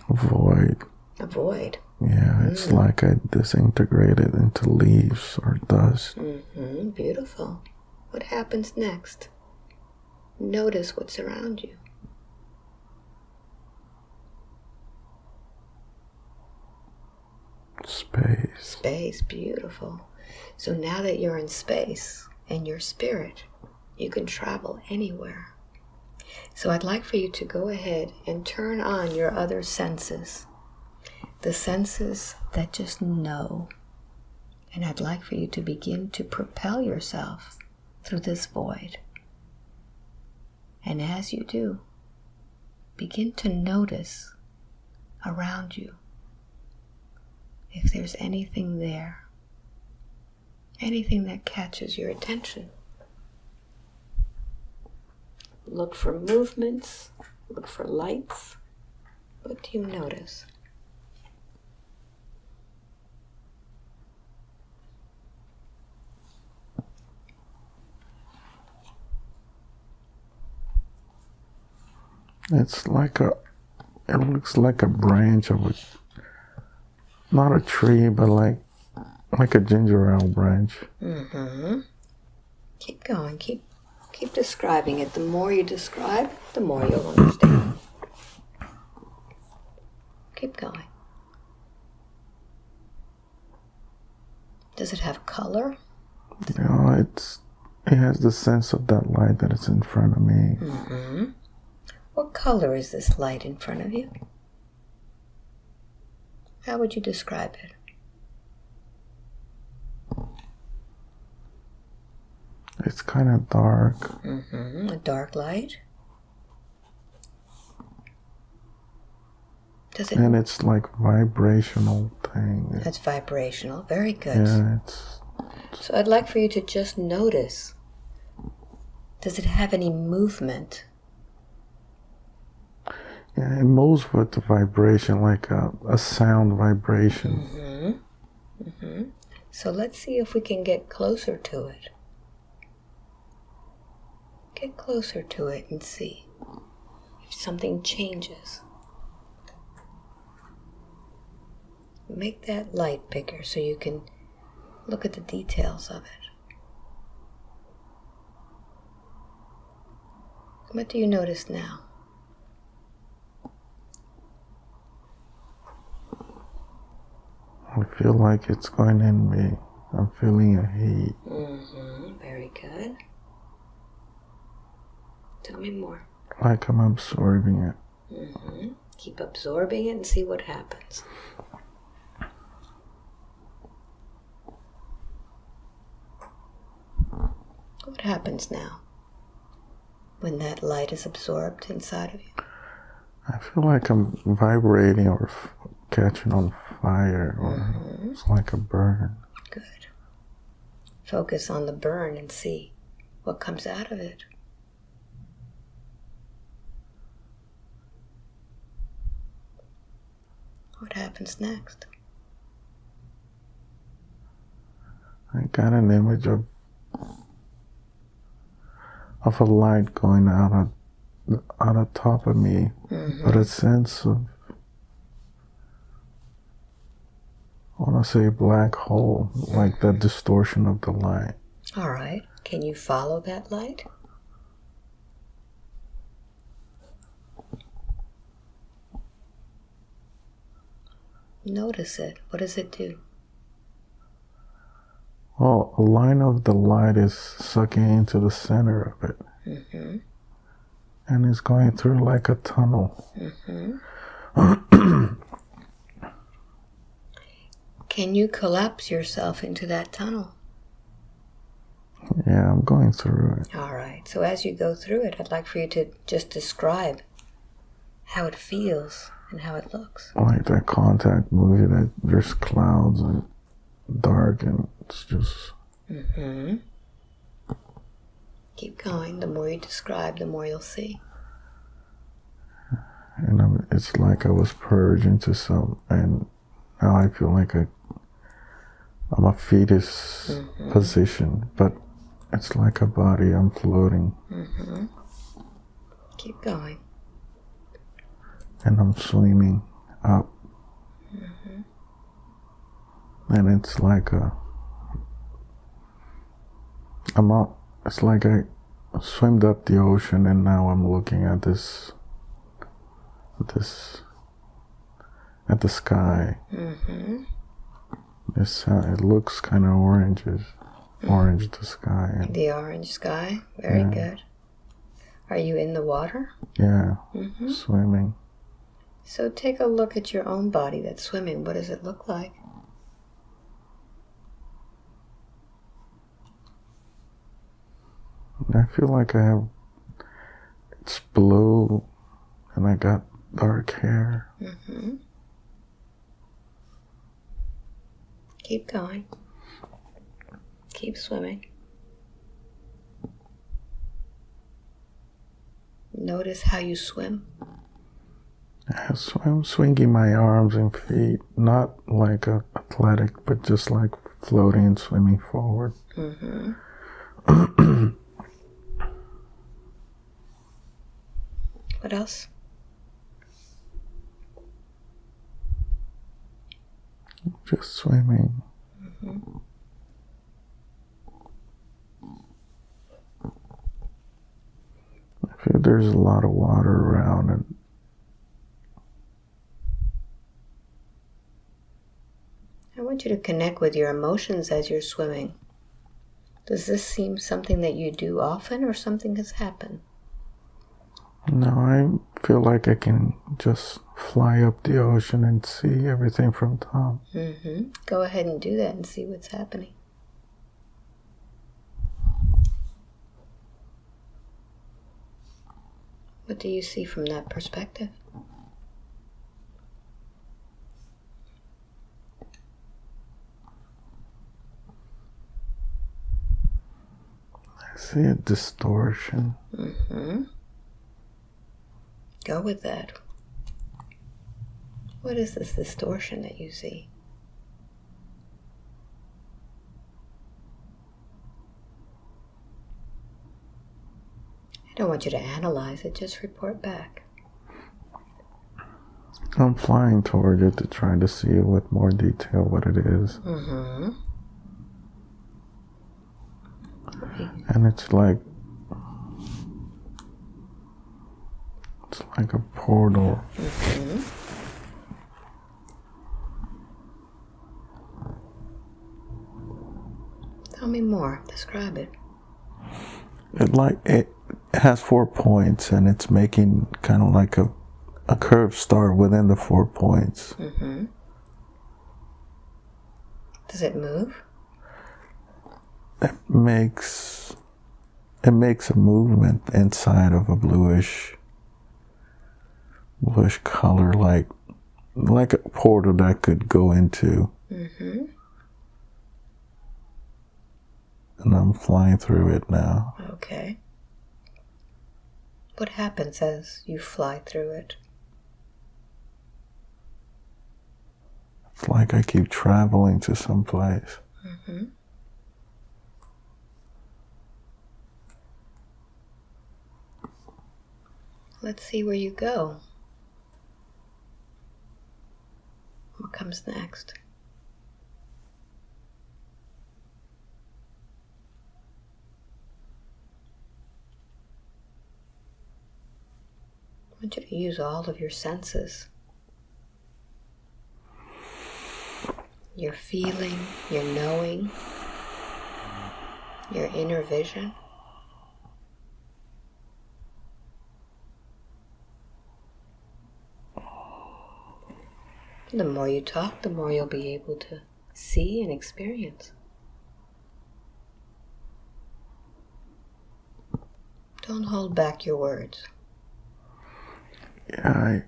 void. A void. Yeah, it's like I disintegrated into leaves or dust. Beautiful. What happens next? Notice what's around you. Space. Space, beautiful. So now that you're in space and your spirit, you can travel anywhere. So I'd like for you to go ahead and turn on your other senses. The senses that just know. And I'd like for you to begin to propel yourself through this void. And as you do, begin to notice around you if there's anything there, anything that catches your attention. Look for movements, look for lights. What do you notice? It looks like a branch of not a tree, but like a ginger ale branch. Keep going, keep describing it. The more you describe, the more you'll understand. Keep going. Does it have color? No, it has the sense of that light that is in front of me. What color is this light in front of you? How would you describe it? It's kind of dark. A dark light? And it's like vibrational thing. It's vibrational. Very good. Yeah, So I'd like for you to just notice. Does it have any movement? Yeah, it moves with the vibration, like a sound vibration. So let's see if we can get closer to it. Get closer to it and see if something changes. Make that light bigger so you can look at the details of it. What do you notice now? I feel like it's going in me. I'm feeling a heat. Very good. Tell me more. Like I'm absorbing it. Keep absorbing it and see what happens. What happens now when that light is absorbed inside of you? I feel like I'm vibrating or catching on fire, or it's like a burn. Good. Focus on the burn and see what comes out of it. What happens next? I got an image of a light going out of top of me, but a sense of, I want to say, black hole, like that distortion of the light. All right. Can you follow that light? Notice it. What does it do? Well, a line of the light is sucking into the center of it. And it's going through like a tunnel. Can you collapse yourself into that tunnel? Yeah, I'm going through it. All right. So as you go through it, I'd like for you to just describe how it feels and how it looks. Like that Contact movie, that there's clouds and dark, and it's just... Keep going. The more you describe, the more you'll see. And it's like I was purged into some, and now I feel like I'm a fetus position, but it's like a body. I'm floating. Keep going. And I'm swimming up. And it's like it's like I swam up the ocean and now I'm looking at at the sky. It looks kind of orange, the sky. And the orange sky, very good. Are you in the water? Yeah, swimming. So take a look at your own body that's swimming. What does it look like? I feel like it's blue and I got dark hair. Keep going. Keep swimming. Notice how you swim. I swim swinging my arms and feet, not like athletic, but just like floating and swimming forward. What else? Just swimming. I feel there's a lot of water around and I want you to connect with your emotions as you're swimming. Does this seem something that you do often or something has happened? no, I feel like I can just fly up the ocean and see everything from top. Go ahead and do that and see what's happening. What do you see from that perspective? I see a distortion. Go with that. What is this distortion that you see? I don't want you to analyze it, just report back. I'm flying toward it to try to see with more detail what it is. And it's like a portal. Tell me more. Describe it. It has 4 points and it's making kind of like a curved star within the 4 points. Does it move? It makes a movement inside of a bluish color, like a portal that could go into. And I'm flying through it now. Okay. What happens as you fly through it? It's like I keep traveling to some place. Let's see where you go. What comes next? I want you to use all of your senses. Your feeling, your knowing, your inner vision. The more you talk, the more you'll be able to see and experience. Don't hold back your words. Yeah,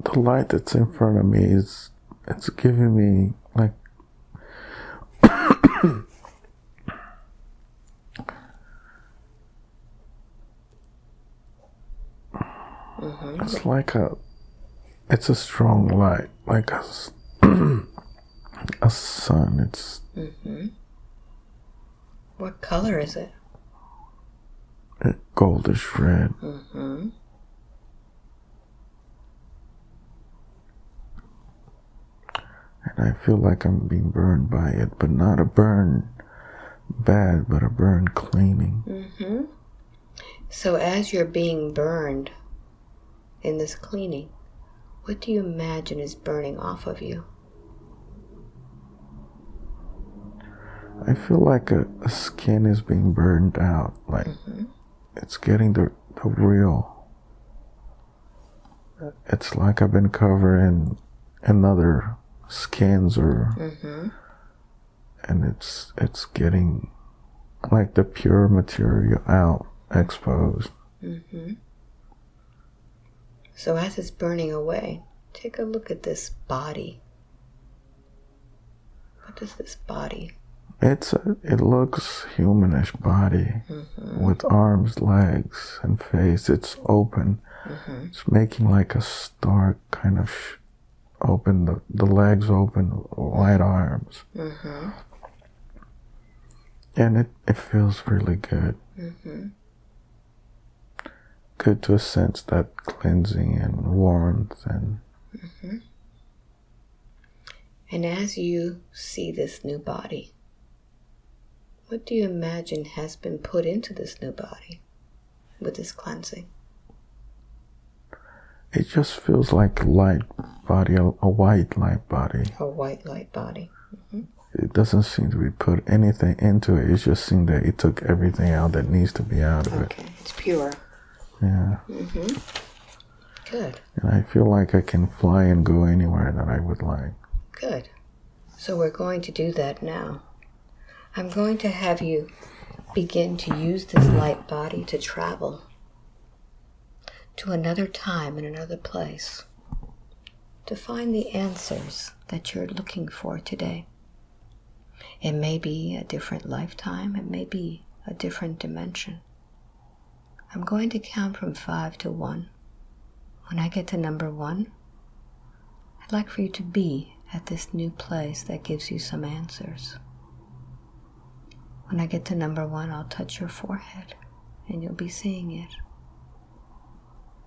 the light that's in front of me it's giving me like it's like it's a strong light, like a sun. It's What color is it? Goldish red. And I feel like I'm being burned by it, but not a burn bad, but a burn cleaning. Mm-hmm. So as you're being burned in this cleaning, what do you imagine is burning off of you? I feel like a skin is being burned out, like it's getting the real. It's like I've been covering another skins or and it's getting like the pure material out, exposed. So as it's burning away, take a look at this body. What is this body? It looks humanish body with arms, legs, and face. It's open. It's making like a star kind of open, the legs open, wide arms. And it feels really good. Good to a sense, that cleansing and warmth and And as you see this new body, what do you imagine has been put into this new body with this cleansing? it just feels like a light body, a white light body. A white light body. It doesn't seem to be put anything into it. It's just seems that it took everything out that needs to be out of it. Okay, it's pure. Yeah. Good. And I feel like I can fly and go anywhere that I would like. Good. So we're going to do that now. I'm going to have you begin to use this light body to travel to another time and another place to find the answers that you're looking for today. It may be a different lifetime. It may be a different dimension. I'm going to count from 5 to 1. When I get to number 1, I'd like for you to be at this new place that gives you some answers. When I get to number 1, I'll touch your forehead and you'll be seeing it.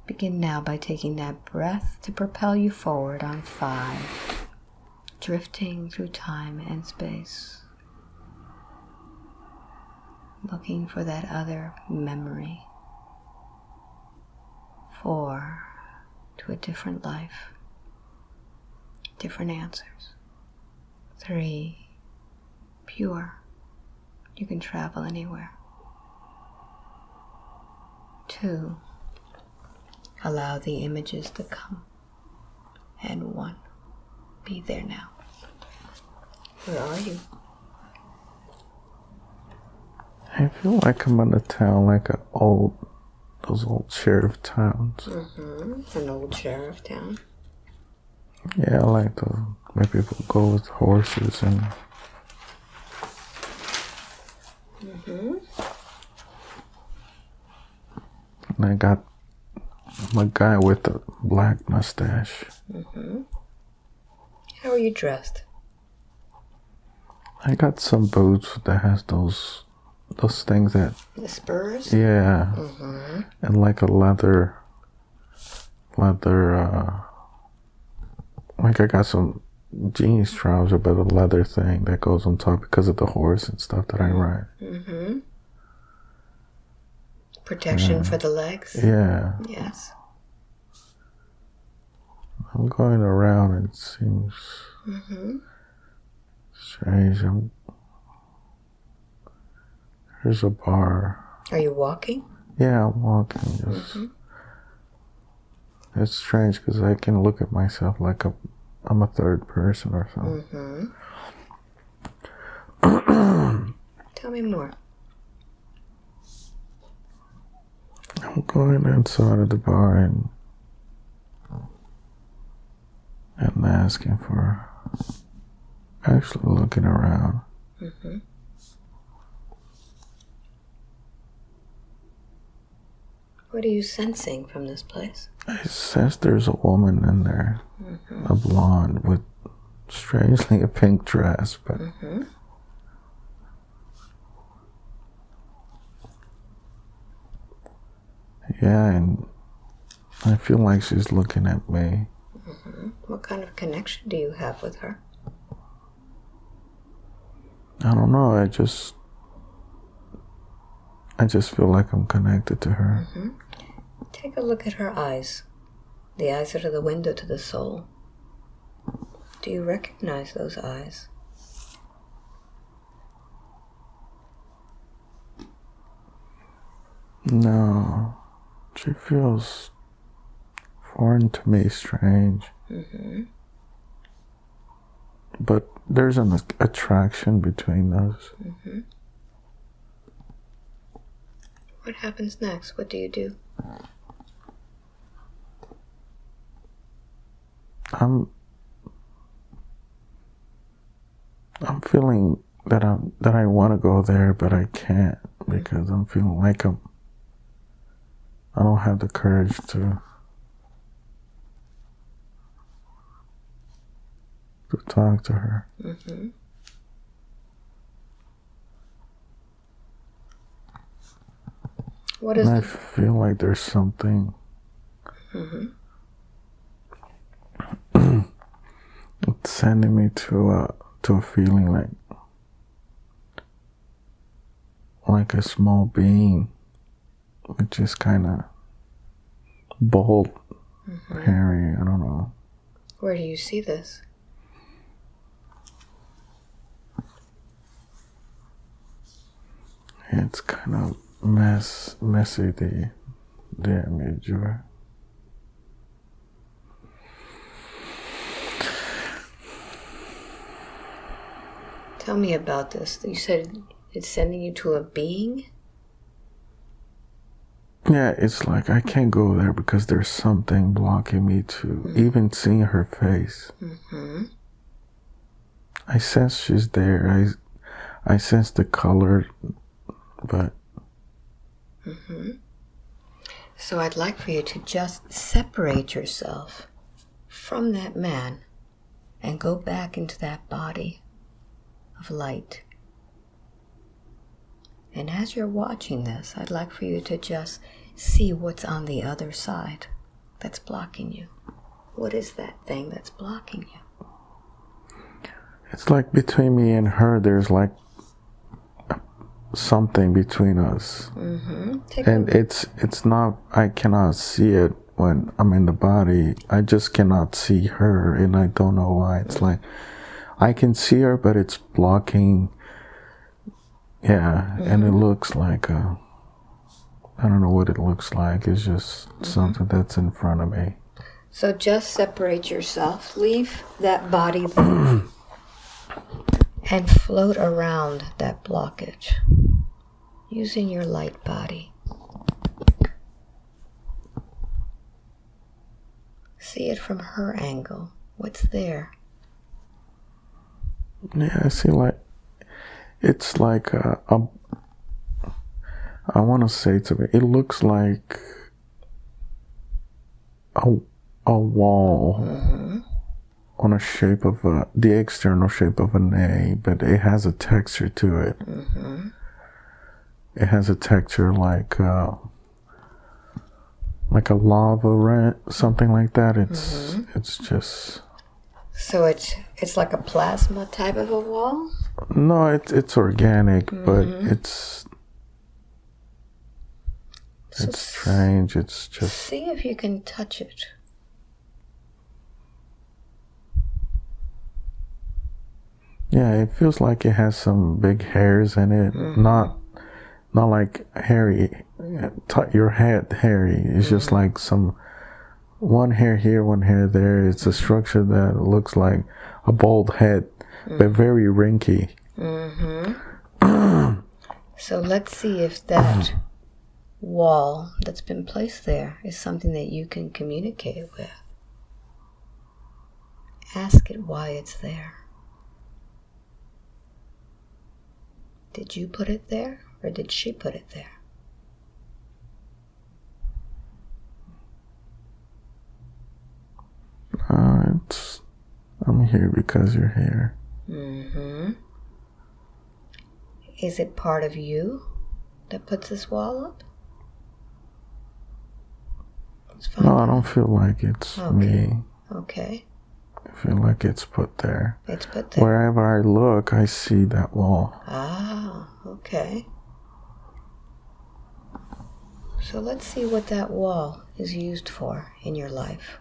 Begin now by taking that breath to propel you forward on 5, drifting through time and space, looking for that other memory. 4, to a different life, different answers. 3, pure. You can travel anywhere. 2, allow the images to come. And 1, be there now. Where are you? I feel like I'm in a town like those old sheriff towns. An old sheriff town. Yeah, I like where people go with horses and and I'm a guy with a black mustache. How are you dressed? I got some boots that has those things that, The spurs? yeah, and like a leather, like I got some jeans trouser, but a leather thing that goes on top because of the horse and stuff that I ride. Protection for the legs? Yeah. Yes. I'm going around and it seems strange. There's a bar. Are you walking? Yeah, I'm walking. Just, it's strange because I can look at myself like I'm a third person or something. Tell me more. I'm going inside of the bar and asking for, actually looking around. What are you sensing from this place? I sense there's a woman in there, a blonde with strangely a pink dress, but yeah, and I feel like she's looking at me. What kind of connection do you have with her? I don't know. I just feel like I'm connected to her. Mm-hmm. Take a look at her eyes. The eyes that are the window to the soul. Do you recognize those eyes? No. She feels foreign to me, strange. Mm-hmm. But there's an attraction between us. Mm-hmm. What happens next? What do you do? I'm feeling that I want to go there, but I can't because I'm feeling like I don't have the courage to talk to her. Mm-hmm. What is? And I feel like there's something. Mm-hmm. It's sending me to a feeling like a small being, which is kind of bold, Mm-hmm. hairy. I don't know. Where do you see this? It's kind of messy, the image. Tell me about this. You said it's sending you to a being? Yeah, it's like I can't go there because there's something blocking me to even seeing her face. Mm-hmm. I sense she's there. I sense the color, but... Mm-hmm. So I'd like for you to just separate yourself from that man and go back into that body of light. And as you're watching this, I'd like for you to just see what's on the other side that's blocking you. What is that thing that's blocking you? It's like between me and her, there's like something between us. Mm-hmm. And it's not, I cannot see it when I'm in the body. I just cannot see her, and I don't know why. It's like I can see her, but it's blocking. Yeah, and it looks like I don't know what it looks like. It's just something that's in front of me. So just separate yourself. Leave that body there and float around that blockage using your light body. See it from her angle. What's there? Yeah, I see it's like I want to say to me, it looks like a wall on a shape of the external shape of an A, but it has a texture to it. Mm-hmm. It has a texture like a lava, something like that. It's just. So it's like a plasma type of a wall? No, it's organic, but it's strange. It's just. See if you can touch it. Yeah, it feels like it has some big hairs in it. Not like hairy, your head hairy. It's just like one hair here, one hair there. It's a structure that looks like a bald head, but very wrinkly. So let's see if that wall that's been placed there is something that you can communicate with. Ask it why it's there. Did you put it there, or did she put it there? I'm here because you're here. Is it part of you that puts this wall up? No, I don't feel like it's me. Okay. I feel like it's put there. It's put there. Wherever I look, I see that wall. Ah, okay. So let's see what that wall is used for in your life.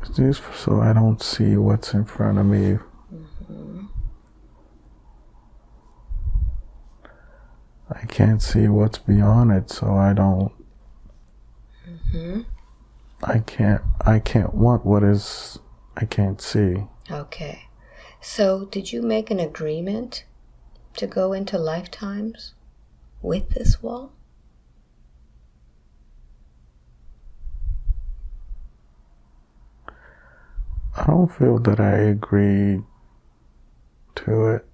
It's used so I don't see what's in front of me. Mm-hmm. I can't see what's beyond it, so I don't. Mm-hmm. I can't want what is I can't see. Okay. So did you make an agreement to go into lifetimes with this wall? I don't feel that I agreed to it.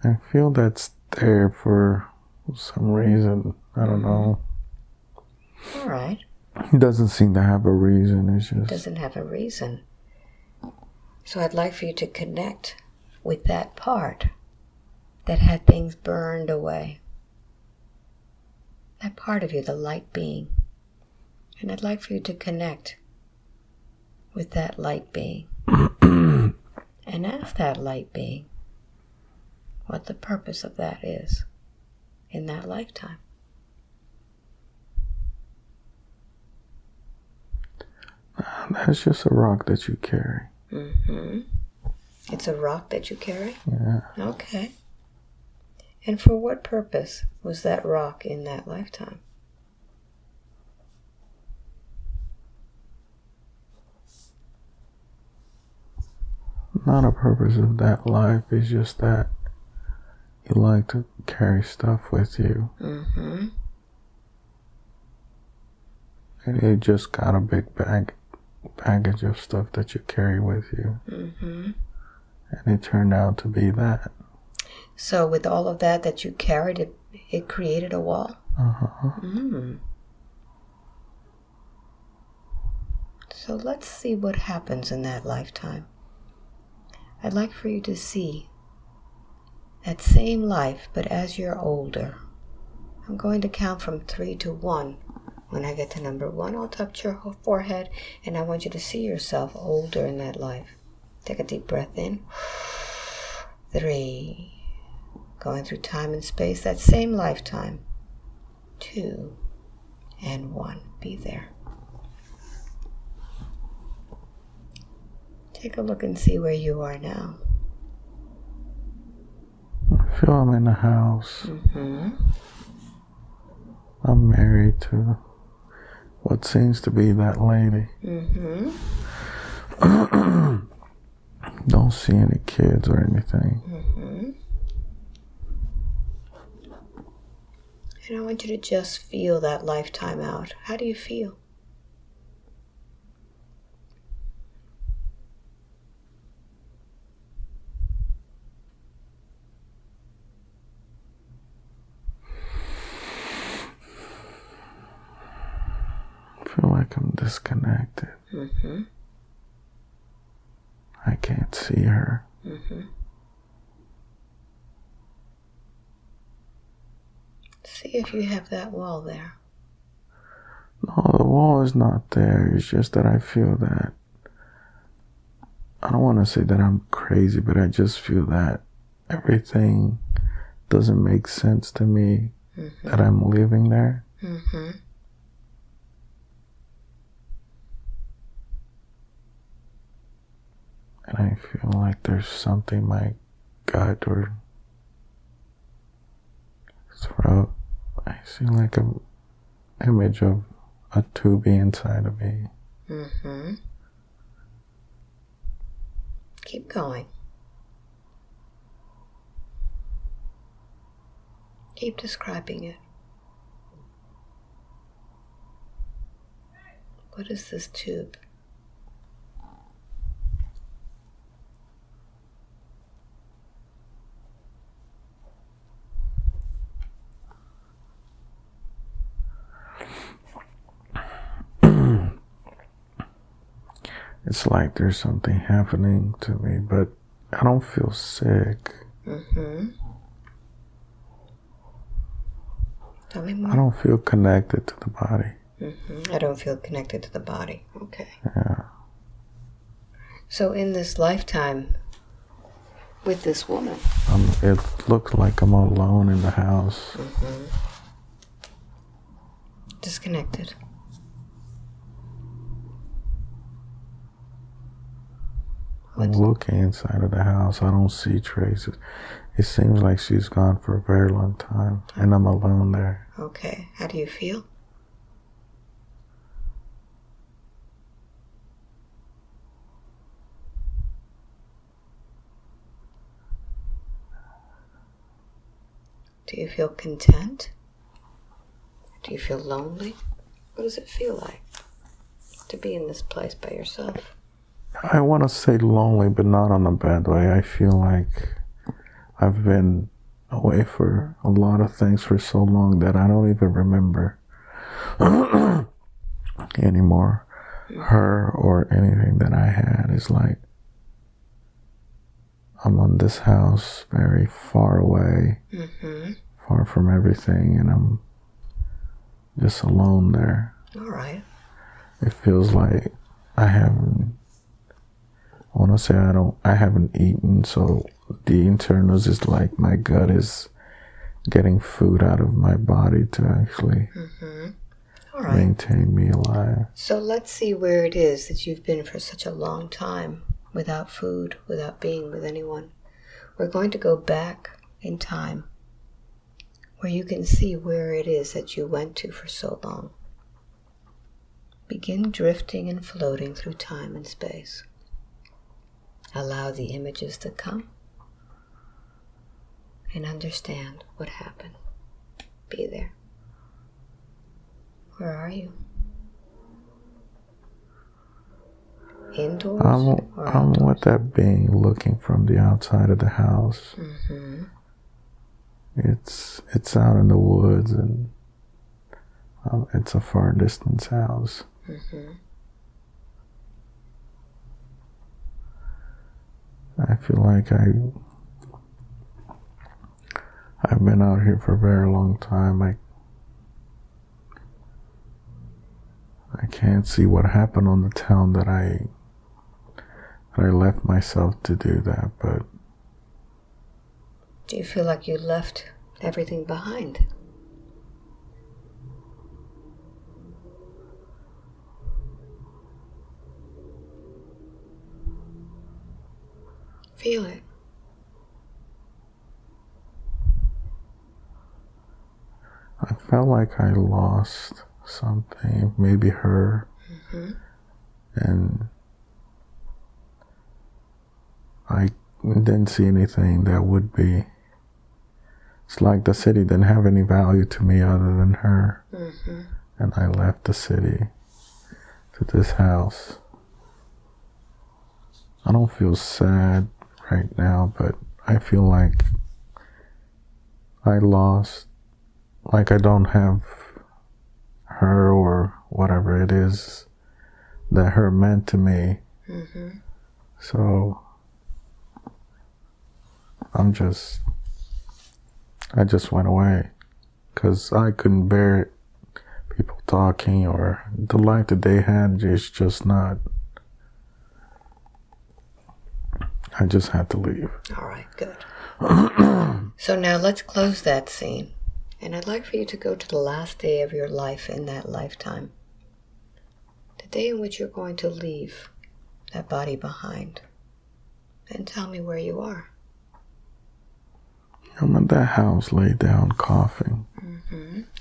I feel that's there for some reason. I don't know. All right. It doesn't seem to have a reason. It's just... Doesn't have a reason. So I'd like for you to connect with that part that had things burned away. That part of you, the light being. And I'd like for you to connect with that light being. And ask that light being what the purpose of that is in that lifetime. That's just a rock that you carry. Mm-hmm. It's a rock that you carry? Yeah. Okay. And for what purpose was that rock in that lifetime? Not a purpose of that life. It's just that you like to carry stuff with you. Mm-hmm. And you just got a big baggage of stuff that you carry with you. Mm-hmm. And it turned out to be that. So with all of that you carried, it created a wall? Uh-huh. Mm. So let's see what happens in that lifetime. I'd like for you to see that same life, but as you're older. I'm going to count from 3 to 1. When I get to number 1, I'll touch your forehead, and I want you to see yourself older in that life. Take a deep breath in. 3. Going through time and space, that same lifetime. 2 and 1. Be there. Take a look and see where you are now. I feel I'm in the house. Mm-hmm. I'm married to what seems to be that lady. Mm-hmm. Don't see any kids or anything. Mm-hmm. And I want you to just feel that lifetime out. How do you feel? I feel like I'm disconnected. Mm-hmm. I can't see her. Mm-hmm. See if you have that wall there. No, the wall is not there. It's just that I feel that, I don't want to say that I'm crazy, but I just feel that everything doesn't make sense to me, Mm-hmm. that I'm living there. Mm-hmm. And I feel like there's something in my gut or throat. I see like an image of a tube inside of me. Mm-hmm. Keep going. Keep describing it. What is this tube? It's like there's something happening to me, but I don't feel sick. Mm-hmm. Tell me more. I don't feel connected to the body. I don't feel connected to the body. Okay. Yeah. So in this lifetime with this woman, It looks like I'm alone in the house. disconnected. I'm looking inside of the house. I don't see traces. It seems like she's gone for a very long time, and I'm alone there. Okay. How do you feel? Do you feel content? Do you feel lonely? What does it feel like to be in this place by yourself? I want to say lonely, but not in a bad way. I feel like I've been away for a lot of things for so long that I don't even remember anymore. Her or anything that I had is like I'm on this house very far away, far from everything, and I'm just alone there. All right. It feels like I haven't eaten, so the internals is like my gut is getting food out of my body to actually All right. maintain me alive. So let's see where it is that you've been for such a long time without food, without being with anyone. We're going to go back in time where you can see where it is that you went to for so long. Begin drifting and floating through time and space. Allow the images to come and understand what happened. Be there. Where are you? Indoors? I'm with that being looking from the outside of the house. It's out in the woods, and it's a far distance house. I feel like I've been out here for a very long time. I can't see what happened on the town that I left myself to do that, but do you feel like you left everything behind? Feel it. I felt like I lost something, maybe her, and I didn't see anything that would be. It's like the city didn't have any value to me other than her, and I left the city to this house. I don't feel sad right now, but I feel like I lost, like I don't have her or whatever it is that her meant to me. So I just went away because I couldn't bear it. People talking or the life that they had is just not. I just had to leave. All right, good. So now let's close that scene. And I'd like for you to go to the last day of your life in that lifetime. The day in which you're going to leave that body behind. And tell me where you are. I'm at that house, laid down, coughing.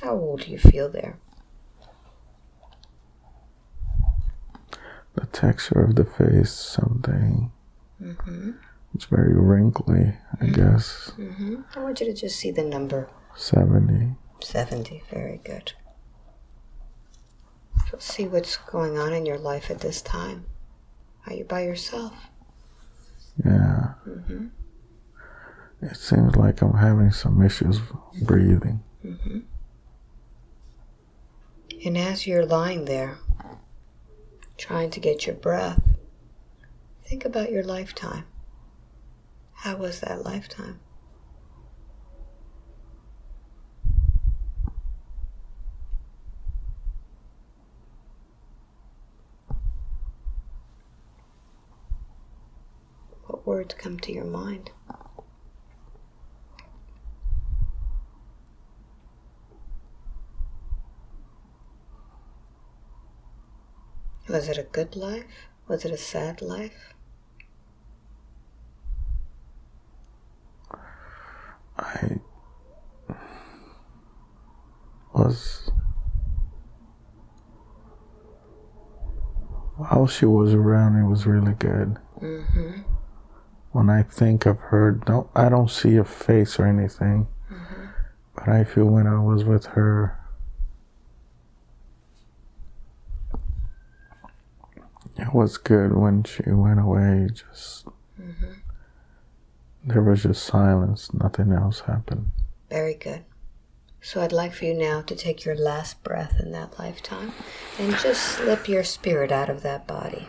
How old do you feel there? The texture of the face, something. It's very wrinkly, I guess. I want you to just see the number. 70. 70, very good. So see what's going on in your life at this time. Are you by yourself? Yeah. It seems like I'm having some issues breathing. And as you're lying there, trying to get your breath, think about your lifetime. How was that lifetime? what words come to your mind? Was it a good life? Was it a sad life? I was, while she was around, it was really good. Mm-hmm. When I think of her, I don't see a face or anything, Mm-hmm. but I feel when I was with her, it was good. When she went away, just there was just silence. Nothing else happened. Very good. So I'd like for you now to take your last breath in that lifetime and just slip your spirit out of that body.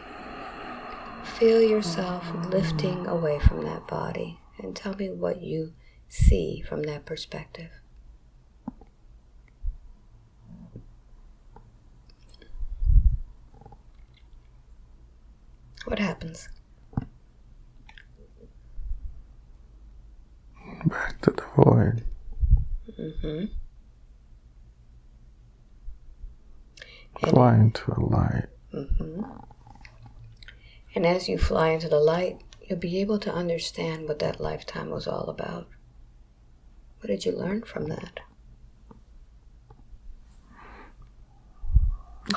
Feel yourself lifting away from that body and tell me what you see from that perspective. What happens? Back to the void. Mm-hmm. Fly into a light. Mm-hmm. And as you fly into the light, you'll be able to understand what that lifetime was all about. What did you learn from that?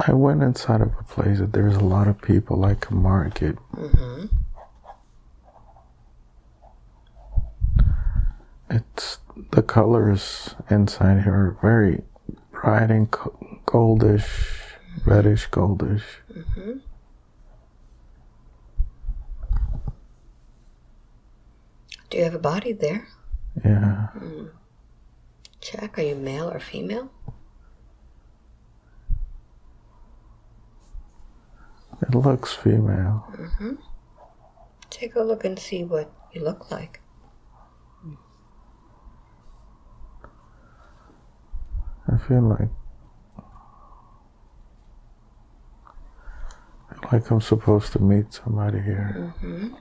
I went inside of a place that there's a lot of people, like a market. Mm-hmm. The colors inside here are very bright and goldish, reddish goldish. Mm-hmm. Do you have a body there? Yeah. Check. Are you male or female? It looks female. Mm-hmm. Take a look and see what you look like. I feel like I'm supposed to meet somebody here. Mm-hmm.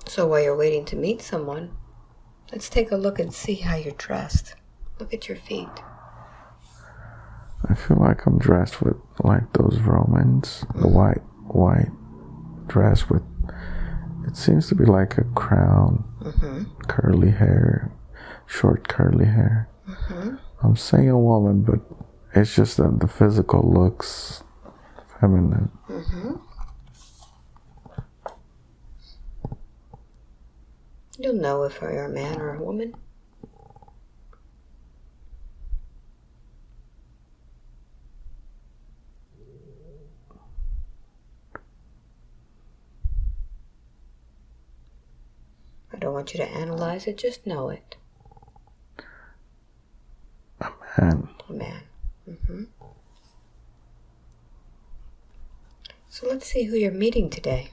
So while you're waiting to meet someone, let's take a look and see how you're dressed. Look at your feet. I feel like I'm dressed with like those Romans, the white dress with, it seems to be like a crown, curly hair, short curly hair. I'm saying a woman, but it's just that the physical looks feminine. You'll know if you're a man or a woman. I don't want you to analyze it, just know it. A man. A man. So let's see who you're meeting today.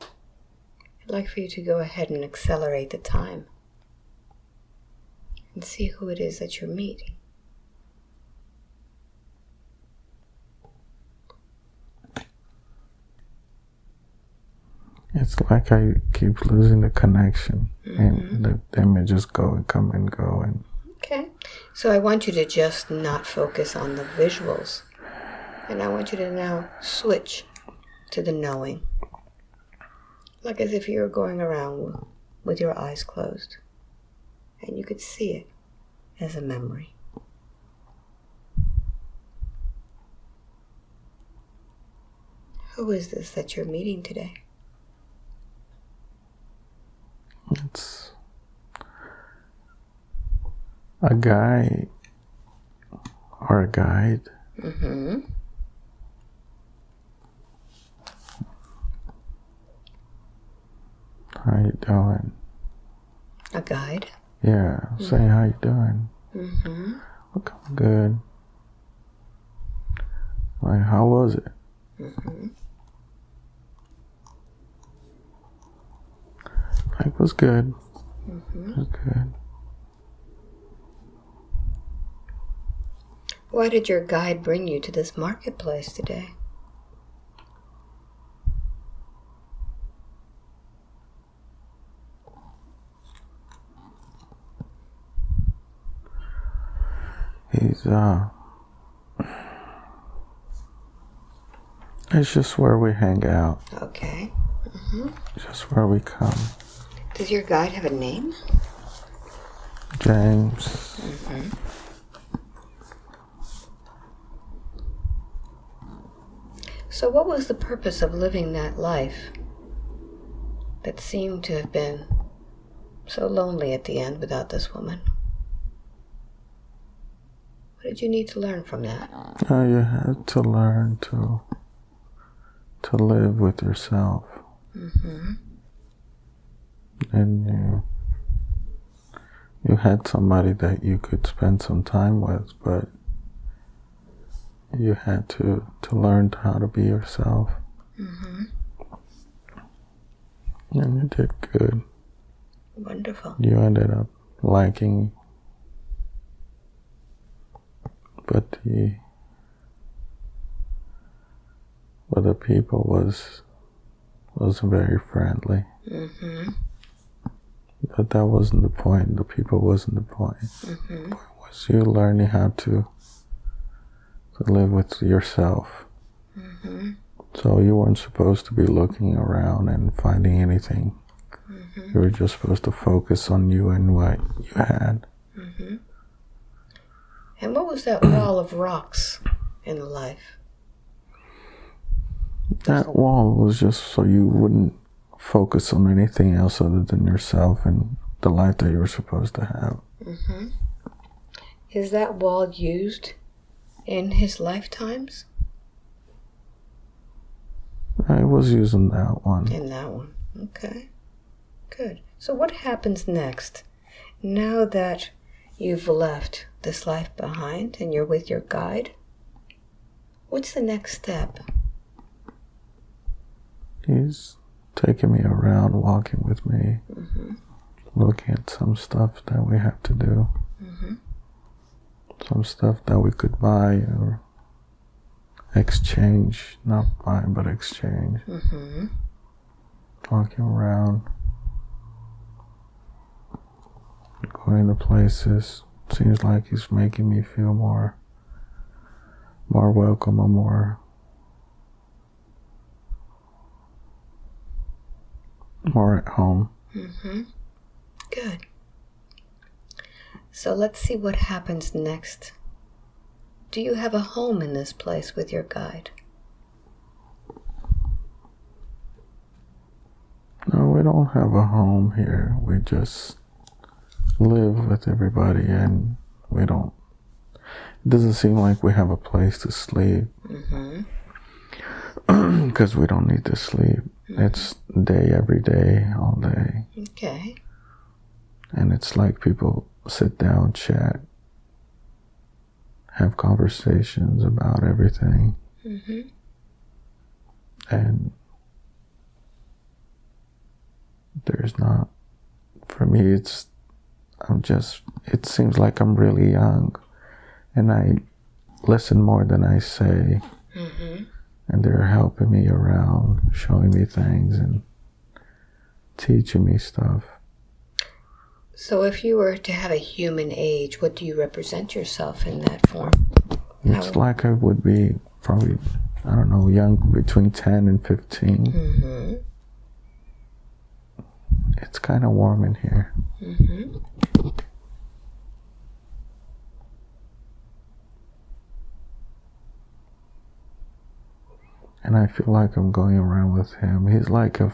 I'd like for you to go ahead and accelerate the time and see who it is that you're meeting. It's like I keep losing the connection, and the images go and come and go. And okay, so I want you to just not focus on the visuals, and I want you to now switch to the knowing, like as if you were going around with your eyes closed, and you could see it as a memory. Who is this that you're meeting today? it's a guy or a guide. How you doing? A guide? Yeah, saying how you doing? Look, I'm good. Like, how was it? Like, it was good. It was good. Why did your guide bring you to this marketplace today? It's just where we hang out. Okay. Just where we come. Does your guide have a name? James. So what was the purpose of living that life that seemed to have been so lonely at the end without this woman? What did you need to learn from that? You had to learn to live with yourself. And you had somebody that you could spend some time with, but you had to learn how to be yourself. And you did good. Wonderful. You ended up liking, but the people was very friendly. But that wasn't the point. The people wasn't the point. The point was you learning how to live with yourself. So you weren't supposed to be looking around and finding anything. You were just supposed to focus on you and what you had. And what was that wall of rocks in the life? That wall was just so you wouldn't focus on anything else other than yourself and the life that you were supposed to have. Is that wall used in his lifetimes? I was using that one. In that one. Okay. Good. So what happens next? Now that you've left this life behind and you're with your guide, what's the next step? He's taking me around, walking with me, looking at some stuff that we have to do, some stuff that we could buy or exchange, not buy, but exchange. Walking around, going to places. Seems like he's making me feel more welcome or more at home. Good. So let's see what happens next. Do you have a home in this place with your guide? No, we don't have a home here. We just live with everybody, and it doesn't seem like we have a place to sleep. Because we don't need to sleep. It's day every day, all day. Okay. And it's like people sit down, chat, have conversations about everything. And there's not, for me, it seems like I'm really young, and I listen more than I say. And they're helping me around, showing me things and teaching me stuff. So if you were to have a human age, what do you represent yourself in that form? It's like I would be probably, I don't know, young, between 10 and 15. It's kind of warm in here. And I feel like I'm going around with him. He's like a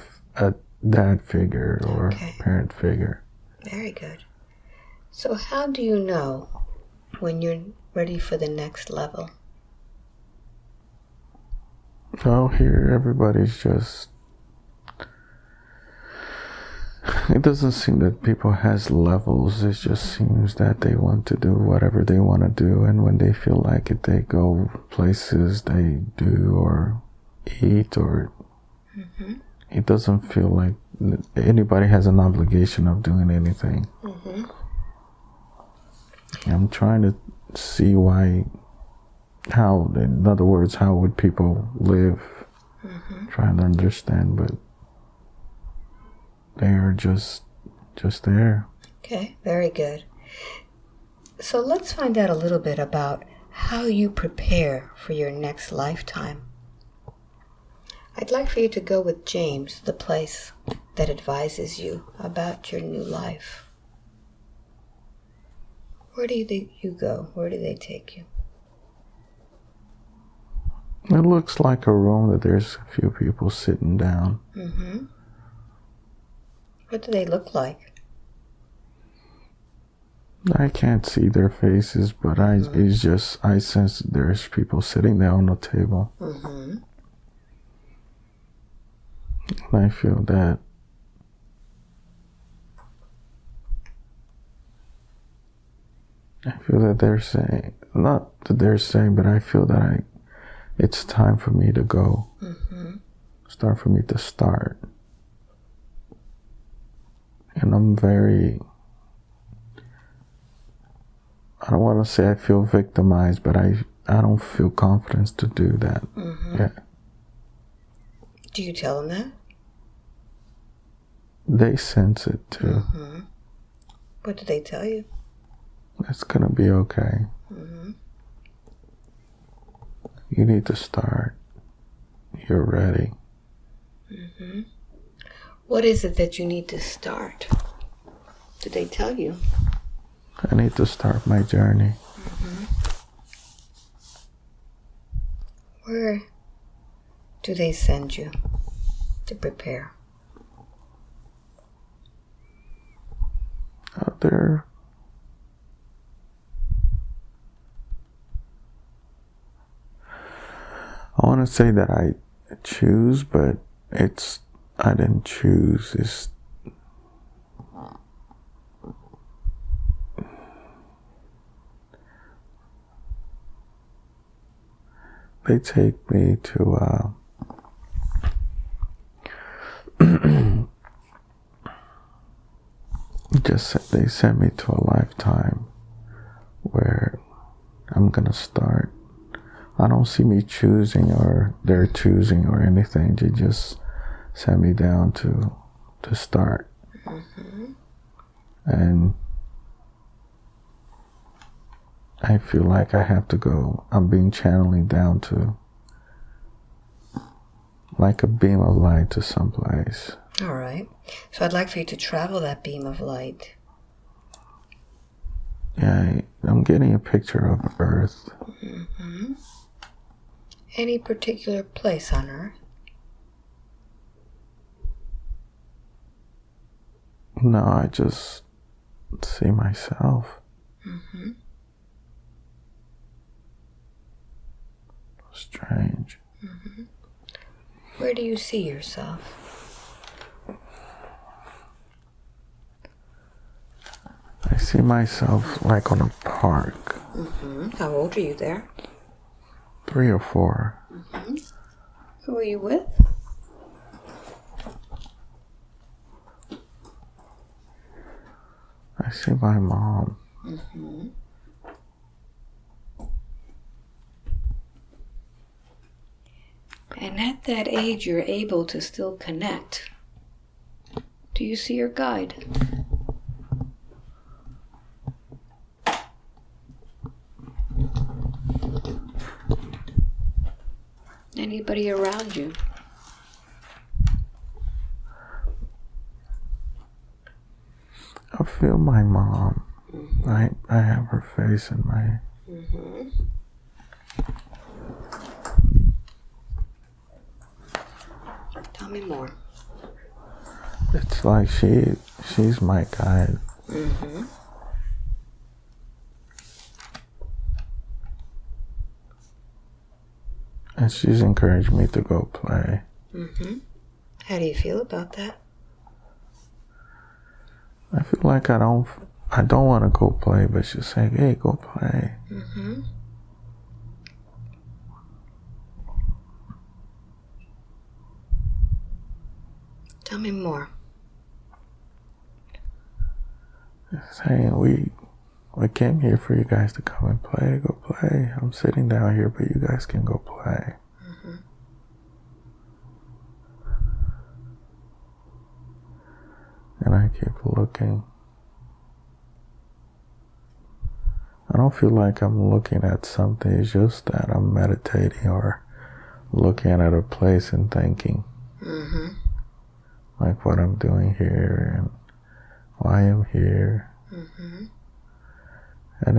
dad figure or parent figure. Very good. So how do you know when you're ready for the next level? Well, here everybody's just... It doesn't seem that people has levels. It just seems that they want to do whatever they want to do. And when they feel like it, they go places they do or eat or... It doesn't feel like anybody has an obligation of doing anything. I'm trying to see why how, in other words, how would people live? Trying to understand, but they are just there. Okay, very good. So let's find out a little bit about how you prepare for your next lifetime. I'd like for you to go with James to the place that advises you about your new life. Where do you go? Where do they take you? It looks like a room that there's a few people sitting down. What do they look like? I can't see their faces, but I sense that there's people sitting there on the table. And I feel that they're saying, not that they're saying, but I feel that it's time for me to go. It's time for me to start. And I'm I don't want to say I feel victimized, but I don't feel confidence to do that. Yeah. Do you tell them that? They sense it too. What do they tell you? It's going to be okay. You need to start. You're ready. What is it that you need to start? Do they tell you? I need to start my journey. Where do they send you to prepare? There. I want to say that I choose, but I didn't choose. They take me to they sent me to a lifetime where I'm gonna start. I don't see me choosing or they're choosing or anything. They just sent me down to start. And I feel like I have to go. I'm being channeling down to like a beam of light to someplace. All right. So I'd like for you to travel that beam of light. Yeah, I'm getting a picture of Earth. Any particular place on Earth? No, I just see myself. Strange. Where do you see yourself? I see myself like on a park. How old are you there? 3 or 4. Who are you with? I see my mom. And at that age, you're able to still connect. Do you see your guide? Anybody around you? I feel my mom. I have her face in my... Tell me more. It's like she's my guide. And she's encouraged me to go play. How do you feel about that? I feel like I don't want to go play, but she's saying, hey, go play. Tell me more. Saying we I came here for you guys to come and play. Go play. I'm sitting down here, but you guys can go play. Mm-hmm. And I keep looking. I don't feel like I'm looking at something. It's just that I'm meditating or looking at a place and thinking. Mm-hmm. Like what I'm doing here and why I'm here. Mm-hmm. And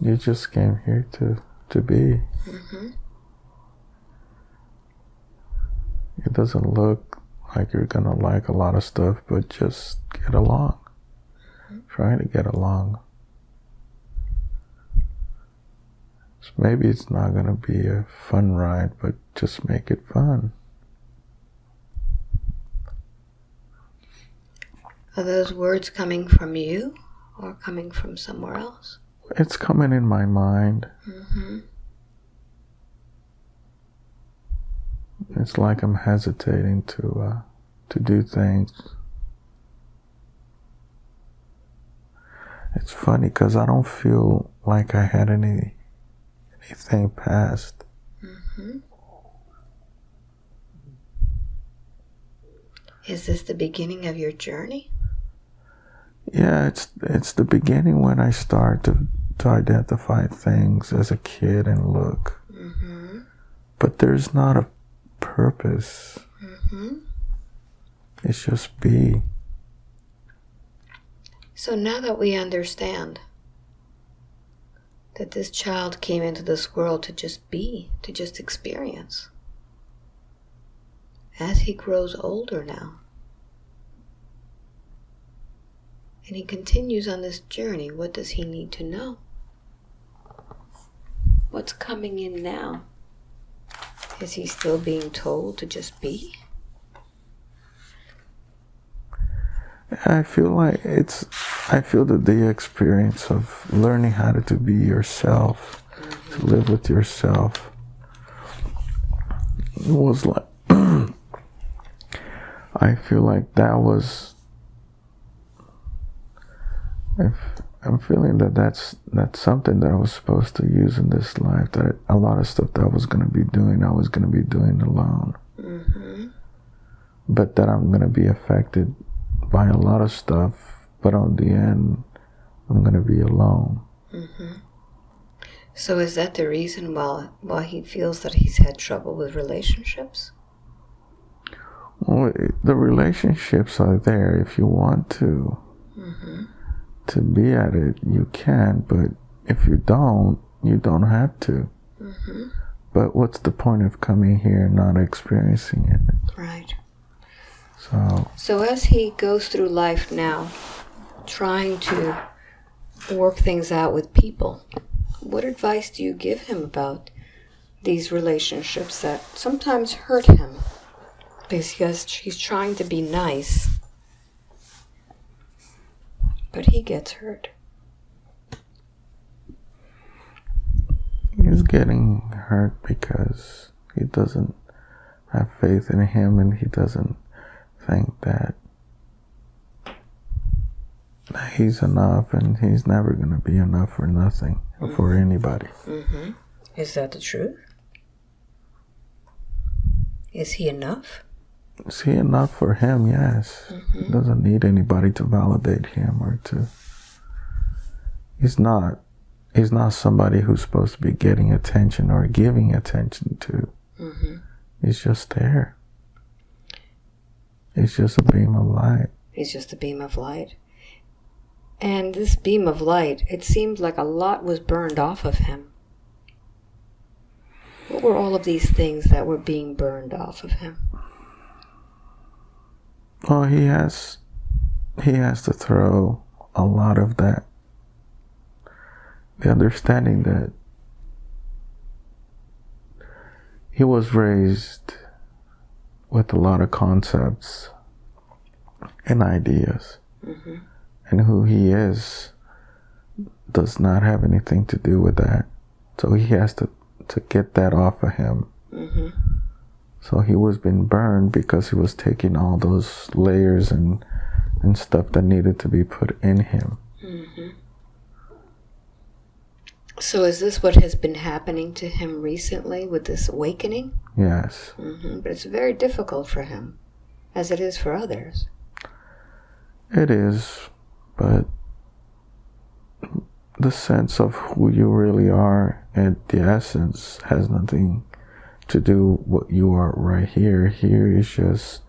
you just came here to be. Mm-hmm. It doesn't look like you're gonna like a lot of stuff, but just get along. Mm-hmm. Try to get along. So maybe it's not gonna be a fun ride, but just make it fun. Are those words coming from you or coming from somewhere else? It's coming in my mind. Mm-hmm. It's like I'm hesitating to do things. It's funny because I don't feel like I had anything past. Mm-hmm. Is this the beginning of your journey? Yeah, it's the beginning when I start to identify things as a kid and look. Mm-hmm. But there's not a purpose. Mm-hmm. It's just be. So now that we understand that this child came into this world to just be, to just experience, as he grows older now, and he continues on this journey, what does he need to know? What's coming in now? Is he still being told to just be? I feel that the experience of learning how to be yourself, mm-hmm. to live with yourself, was like, I feel like that was, I'm feeling that that's something that I was supposed to use in this life, that a lot of stuff that I was going to be doing, I was going to be doing alone. Mm-hmm. But that I'm going to be affected by a lot of stuff, but on the end, I'm going to be alone. Mm-hmm. So is that the reason why he feels that he's had trouble with relationships? Well, the relationships are there if you want to. Mm-hmm. To be at it, you can, but if you don't have to. Mm-hmm. But what's the point of coming here and not experiencing it? Right. So as he goes through life now, trying to work things out with people, what advice do you give him about these relationships that sometimes hurt him? Because he's trying to be nice, but he gets hurt. He's getting hurt because he doesn't have faith in him, and he doesn't think that he's enough, and he's never going to be enough for nothing, or for anybody. Mm-hmm. Is that the truth? Is he enough? Is he enough for him? Yes. Mm-hmm. He doesn't need anybody to validate him or to... He's not somebody who's supposed to be getting attention or giving attention to. Mm-hmm. He's just there. He's just a beam of light. He's just a beam of light. And this beam of light, it seemed like a lot was burned off of him. What were all of these things that were being burned off of him? Well, he has to throw a lot of that. The understanding that he was raised with a lot of concepts and ideas. Mm-hmm. And who he is does not have anything to do with that. So he has to get that off of him. Mm-hmm. So he was being burned because he was taking all those layers and stuff that needed to be put in him. Mm-hmm. So is this what has been happening to him recently with this awakening? Yes. But it's very difficult for him, as it is for others. It is, but the sense of who you really are at the essence has nothing to do with what you are right here. Here is just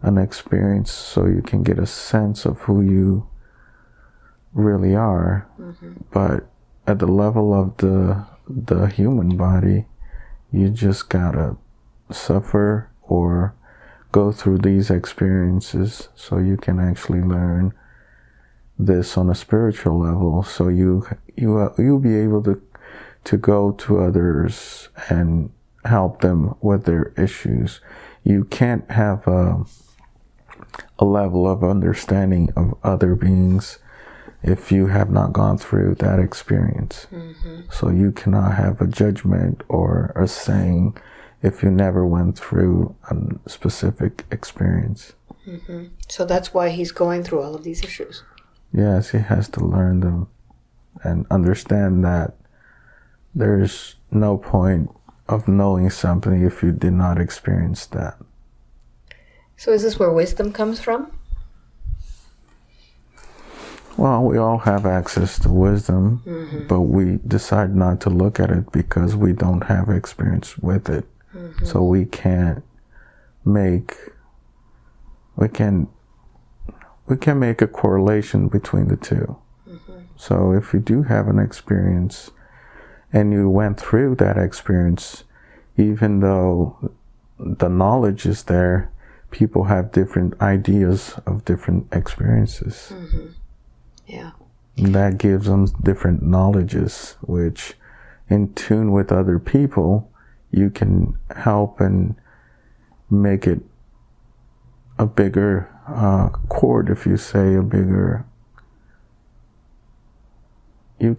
an experience so you can get a sense of who you really are. But at the level of the human body, you just gotta suffer or go through these experiences so you can actually learn this on a spiritual level, so you'll be able to go to others and help them with their issues. You can't have a level of understanding of other beings if you have not gone through that experience. So you cannot have a judgment or a saying if you never went through a specific experience. So that's why he's going through all of these issues. Yes, he has to learn them and understand that there's no point of knowing something if you did not experience that. So is this where wisdom comes from? Well, we all have access to wisdom, but we decide not to look at it because we don't have experience with it. So we can't make a correlation between the two. So if you do have an experience and you went through that experience, even though the knowledge is there, people have different ideas of different experiences. Yeah. And that gives them different knowledges, which in tune with other people, you can help and make it a bigger chord, if you say, you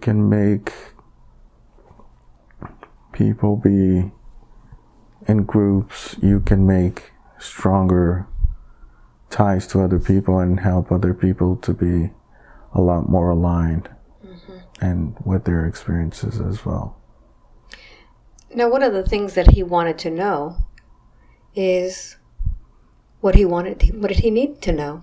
can make people be in groups, you can make stronger ties to other people and help other people to be a lot more aligned and with their experiences as well. Now, one of the things that he wanted to know is what did he need to know?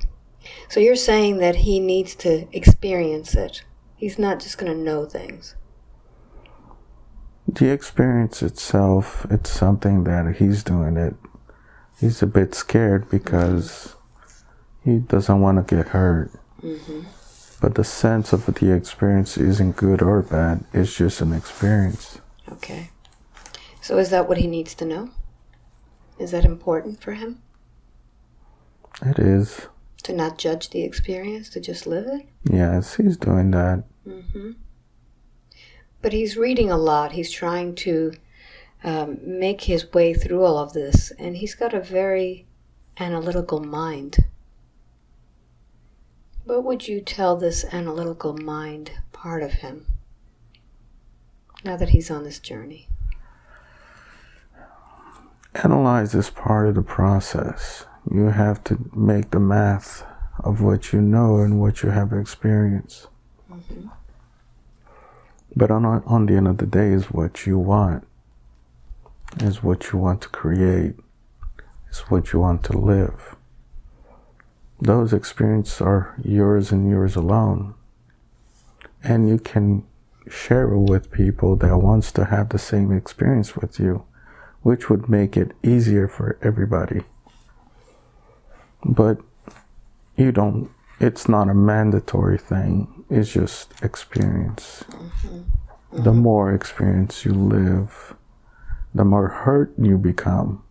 So you're saying that he needs to experience it. He's not just going to know things. The experience itself, it's something that he's doing it. He's a bit scared because he doesn't want to get hurt. But the sense of the experience isn't good or bad. It's just an experience. Okay. So is that what he needs to know? Is that important for him? It is. To not judge the experience, to just live it? Yes, he's doing that. But he's reading a lot. He's trying to make his way through all of this. And he's got a very analytical mind. What would you tell this analytical mind part of him now that he's on this journey? Analyze is part of the process. You have to make the math of what you know and what you have experienced. But on the end of the day is what you want. Is what you want to create. Is what you want to live. Those experiences are yours and yours alone. And you can share it with people that wants to have the same experience with you, which would make it easier for everybody. But it's not a mandatory thing. It's just experience. The more experience you live, the more hurt you become.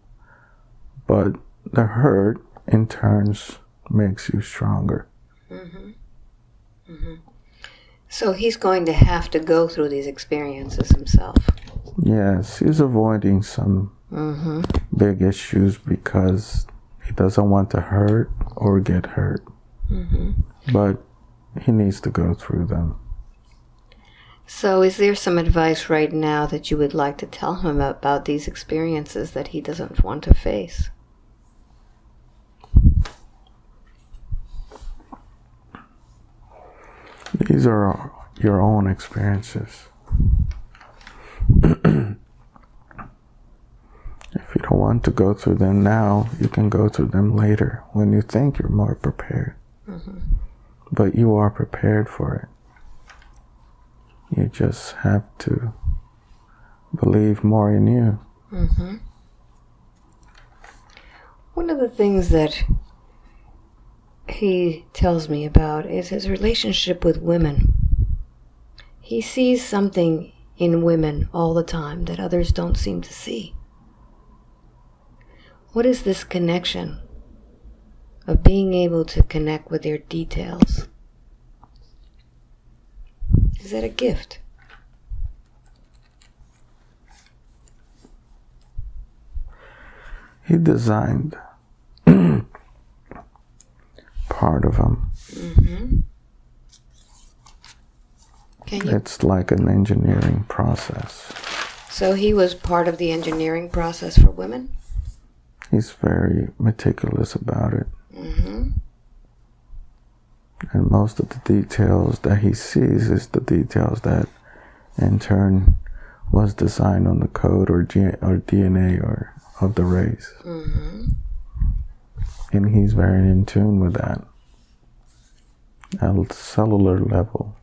But the hurt, in turns, makes you stronger. So he's going to have to go through these experiences himself. Yes, he's avoiding some big issues because he doesn't want to hurt or get hurt. But he needs to go through them. So is there some advice right now that you would like to tell him about these experiences that he doesn't want to face? These are your own experiences. If you don't want to go through them now, you can go through them later when you think you're more prepared. Mm-hmm. But you are prepared for it. You just have to believe more in you. Mm-hmm. One of the things that he tells me about is his relationship with women. He sees something in women all the time that others don't seem to see. What is this connection of being able to connect with their details? Is that a gift? He designed part of them. Mm-hmm. It's like an engineering process. So he was part of the engineering process for women? He's very meticulous about it. Mm-hmm. And most of the details that he sees is the details that in turn was designed on the code or DNA or of the race. Mm-hmm. And he's very in tune with that at a cellular level.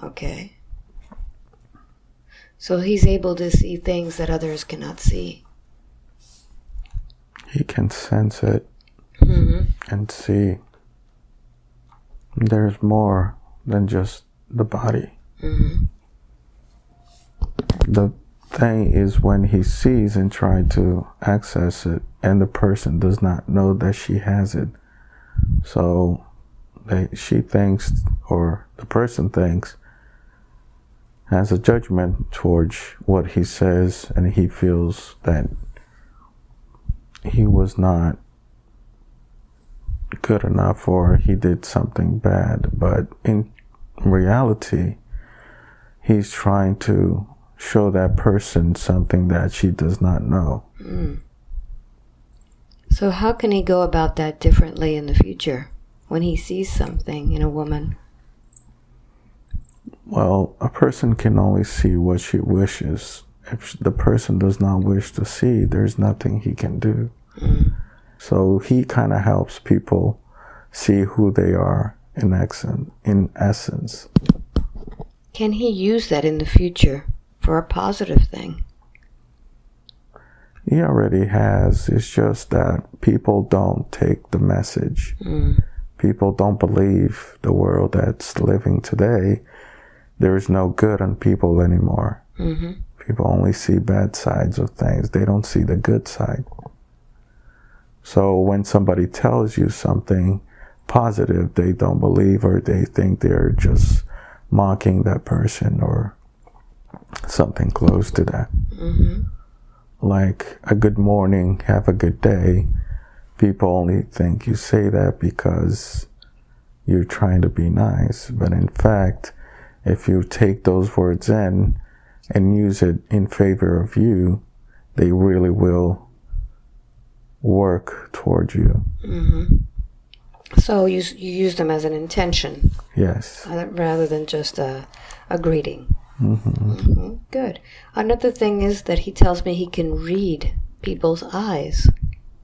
Okay. So he's able to see things that others cannot see. He can sense it Mm-hmm. and see there's more than just the body. Mm-hmm. The thing is when he sees and tries to access it and the person does not know that she has it. So she thinks, or the person thinks, has a judgment towards what he says, and he feels that he was not good enough or he did something bad. But in reality, he's trying to show that person something that she does not know. Mm. So how can he go about that differently in the future when he sees something in a woman? Well, a person can only see what she wishes. If the person does not wish to see, there's nothing he can do. Mm. So he kind of helps people see who they are in essence. Can he use that in the future for a positive thing? He already has. It's just that people don't take the message. Mm. People don't believe the world that's living today. There is no good in people anymore. Mm-hmm. People only see bad sides of things. They don't see the good side. So when somebody tells you something positive, they don't believe, or they think they're just mocking that person or something close to that. Mm-hmm. Like a good morning, have a good day. People only think you say that because you're trying to be nice. But in fact, if you take those words in and use it in favor of you, they really will work toward you. Mm-hmm. So you use them as an intention. Yes. Rather than just a greeting. Mm-hmm. Mm-hmm. Good. Another thing is that he tells me he can read people's eyes,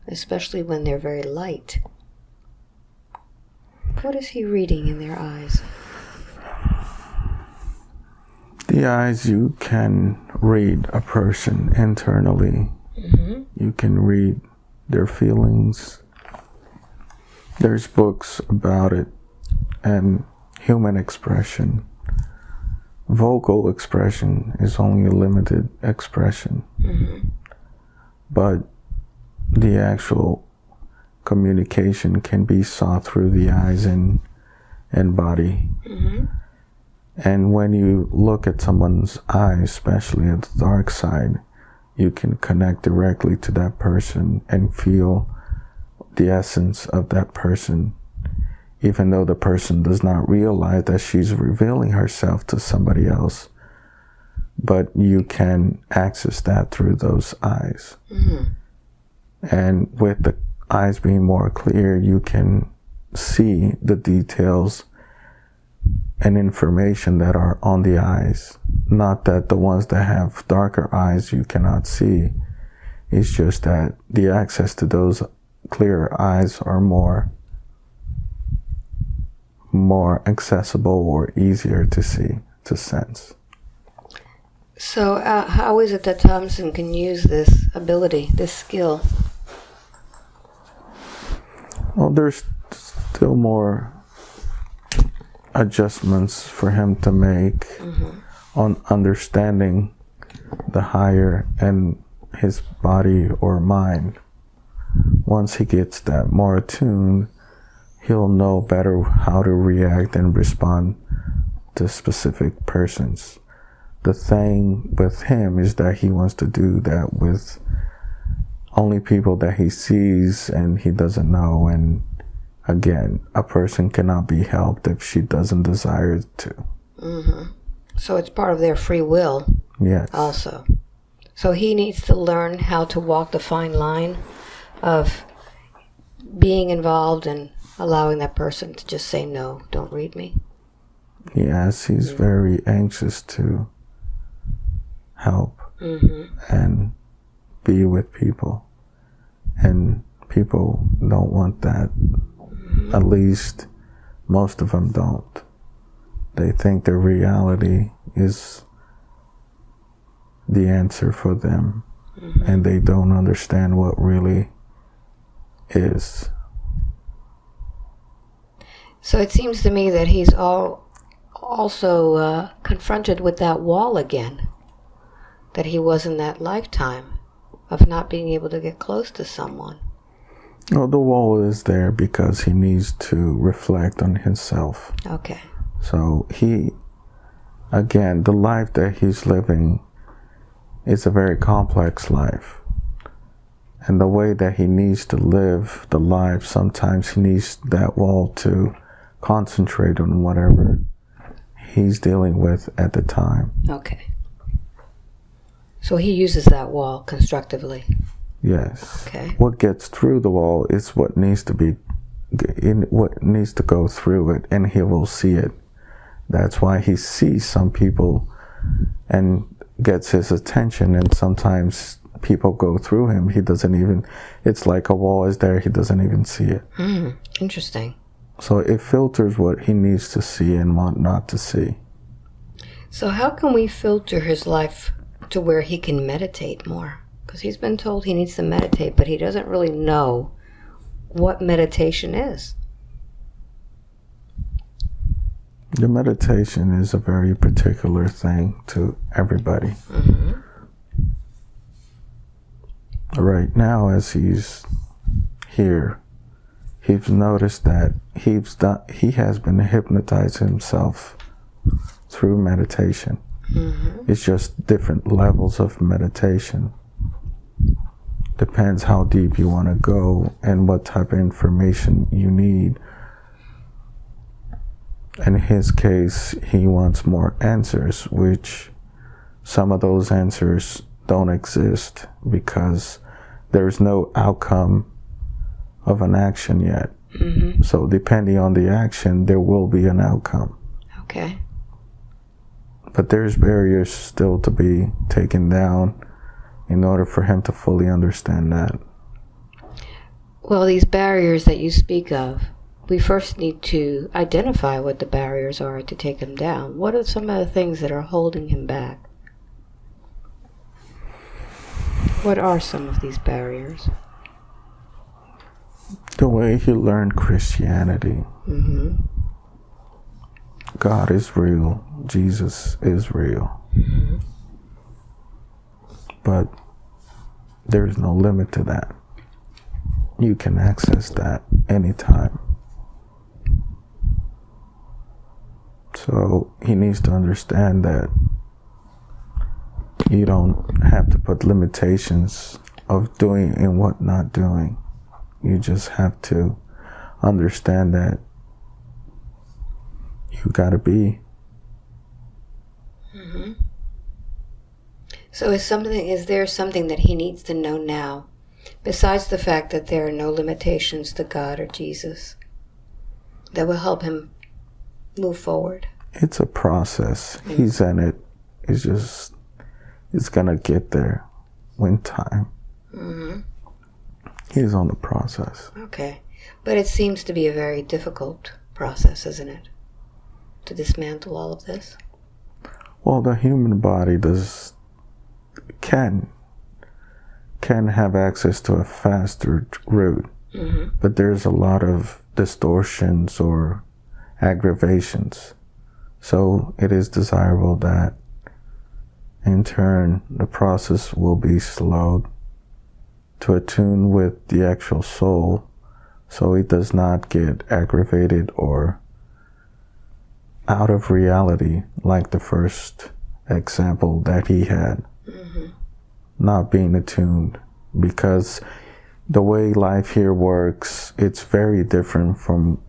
especially when they're very light. What is he reading in their eyes? The eyes, you can read a person internally. Mm-hmm. You can read their feelings. There's books about it, and human expression. Vocal expression is only a limited expression. Mm-hmm. But the actual communication can be saw through the eyes and body. Mm-hmm. And when you look at someone's eyes, especially at the dark side, you can connect directly to that person and feel the essence of that person, even though the person does not realize that she's revealing herself to somebody else. But you can access that through those eyes. Mm-hmm. And with the eyes being more clear, you can see the details and information that are on the eyes. Not that the ones that have darker eyes you cannot see. It's just that the access to those clearer eyes are more accessible or easier to see, to sense. So how is it that Thompson can use this ability, this skill? Well, there's still more adjustments for him to make on understanding the higher and his body or mind. Once he gets that more attuned, he'll know better how to react and respond to specific persons. The thing with him is that he wants to do that with only people that he sees and he doesn't know. And again, a person cannot be helped if she doesn't desire to. So it's part of their free will. Yes. Also. So he needs to learn how to walk the fine line of being involved and allowing that person to just say, no, don't read me. Yes, he's very anxious to help and be with people. And people don't want that. At least most of them don't. They think their reality is the answer for them. And they don't understand what really is. So it seems to me that he's also confronted with that wall again that he was in that lifetime of not being able to get close to someone. Well, the wall is there because he needs to reflect on himself. Okay. So again, the life that he's living is a very complex life. And the way that he needs to live the life, sometimes he needs that wall to concentrate on whatever he's dealing with at the time. Okay. So he uses that wall constructively. Yes. Okay. What gets through the wall is what needs to go through it, and he will see it. That's why he sees some people and gets his attention, and sometimes people go through him. He doesn't even, it's like a wall is there, he doesn't even see it. Interesting. So it filters what he needs to see and what not to see. So how can we filter his life to where he can meditate more? Because he's been told he needs to meditate, but he doesn't really know what meditation is. The meditation is a very particular thing to everybody. Right now, as he's here, he's noticed that he has been hypnotizing himself through meditation. It's just different levels of meditation. Depends how deep you want to go and what type of information you need. In his case, he wants more answers, which some of those answers don't exist because there's no outcome of an action yet. So depending on the action, there will be an outcome. Okay. But there's barriers still to be taken down in order for him to fully understand that. Well, these barriers that you speak of, we first need to identify what the barriers are to take them down. What are some of the things that are holding him back? What are some of these barriers? The way he learned Christianity. God is real. Jesus is real. But there is no limit to that. You can access that anytime. So he needs to understand that you don't have to put limitations of doing and what not doing. You just have to understand that you gotta be. So is there something that he needs to know now, besides the fact that there are no limitations to God or Jesus, that will help him move forward? It's a process. He's in it. It's gonna get there when time. He's on the process. Okay. But it seems to be a very difficult process, isn't it? To dismantle all of this? Well, the human body can have access to a faster route, but there's a lot of distortions or aggravations. So it is desirable that in turn the process will be slowed to attune with the actual soul, so it does not get aggravated or out of reality like the first example that he had. Not being attuned, because the way life here works, it's very different from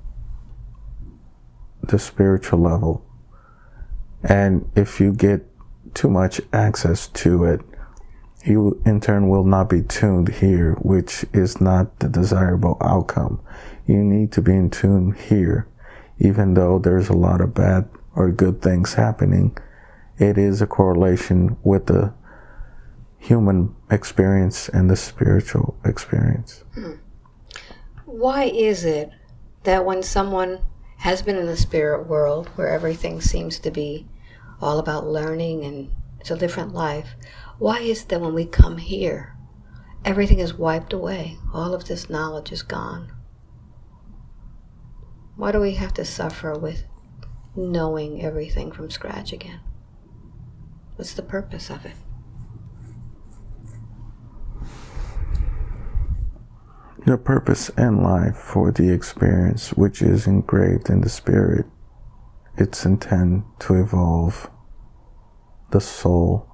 the spiritual level. And if you get too much access to it, you in turn will not be tuned here, which is not the desirable outcome. You need to be in tune here. Even though there's a lot of bad or good things happening, it is a correlation with the human experience and the spiritual experience. Why is it that when someone has been in the spirit world, where everything seems to be all about learning and it's a different life, why is it that when we come here, everything is wiped away? All of this knowledge is gone. Why do we have to suffer with knowing everything from scratch again? What's the purpose of it? The purpose in life for the experience, which is engraved in the spirit, it's intended to evolve the soul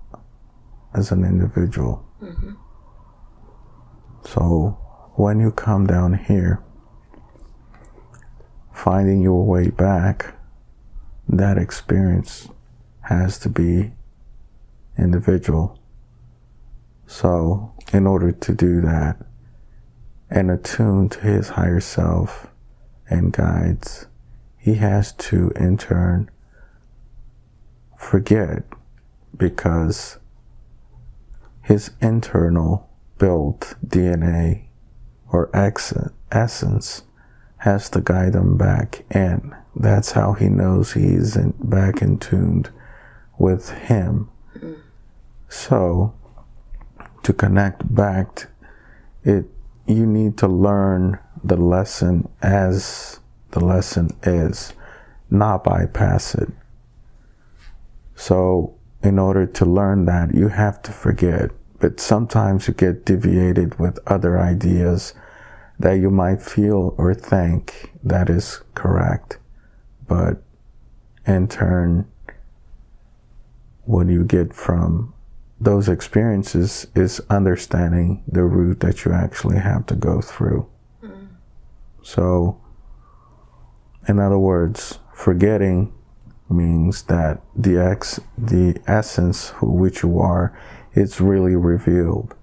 as an individual. So when you come down here, finding your way back, that experience has to be individual. So in order to do that and attune to his higher self and guides, he has to in turn forget, because his internal built DNA or essence has to guide him back in. That's how he knows he's back in tuned with him. So to connect back, you need to learn the lesson as the lesson is, not bypass it. So in order to learn that, you have to forget. But sometimes you get deviated with other ideas that you might feel or think that is correct. But in turn, what you get from those experiences is understanding the route that you actually have to go through. So, in other words, forgetting means that the essence which you are, it's really revealed.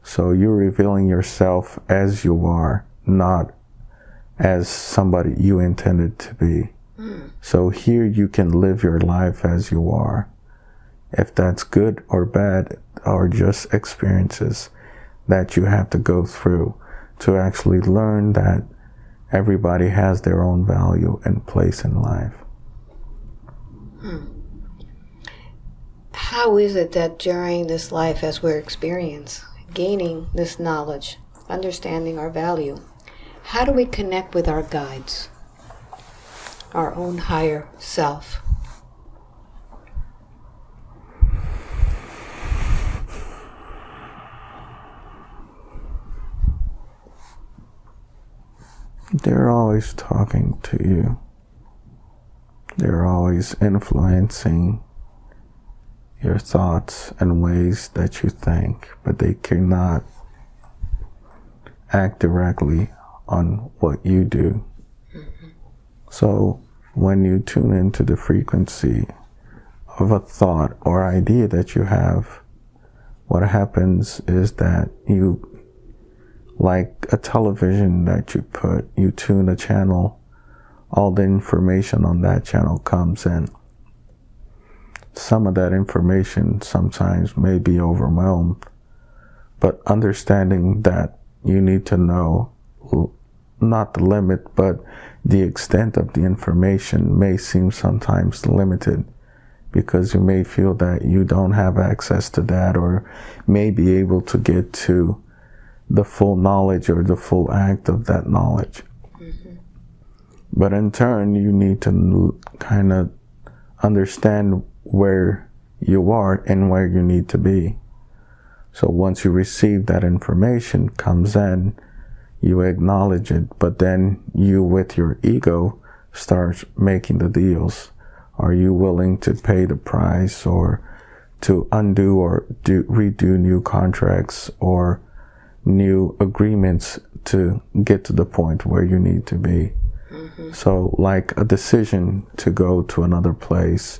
So you're revealing yourself as you are, not as somebody you intended to be. So here you can live your life as you are. If that's good or bad, or just experiences that you have to go through to actually learn that everybody has their own value and place in life. How is it that during this life, as we're experiencing, gaining this knowledge, understanding our value, how do we connect with our guides, our own higher self? They're always talking to you. They're always influencing your thoughts and ways that you think, but they cannot act directly on what you do. So when you tune into the frequency of a thought or idea that you have, what happens is that you, like a television that you tune a channel all the information on that channel comes in. Some of that information sometimes may be overwhelmed, but understanding that you need to know not the limit, but the extent of the information may seem sometimes limited, because you may feel that you don't have access to that, or may be able to get to the full knowledge or the full act of that knowledge. Mm-hmm. But in turn, you need to kind of understand where you are and where you need to be. So once you receive that information comes in, you acknowledge it, but then you, with your ego, start making the deals. Are you willing to pay the price, or to undo or redo new contracts or new agreements to get to the point where you need to be? Mm-hmm. So like a decision to go to another place,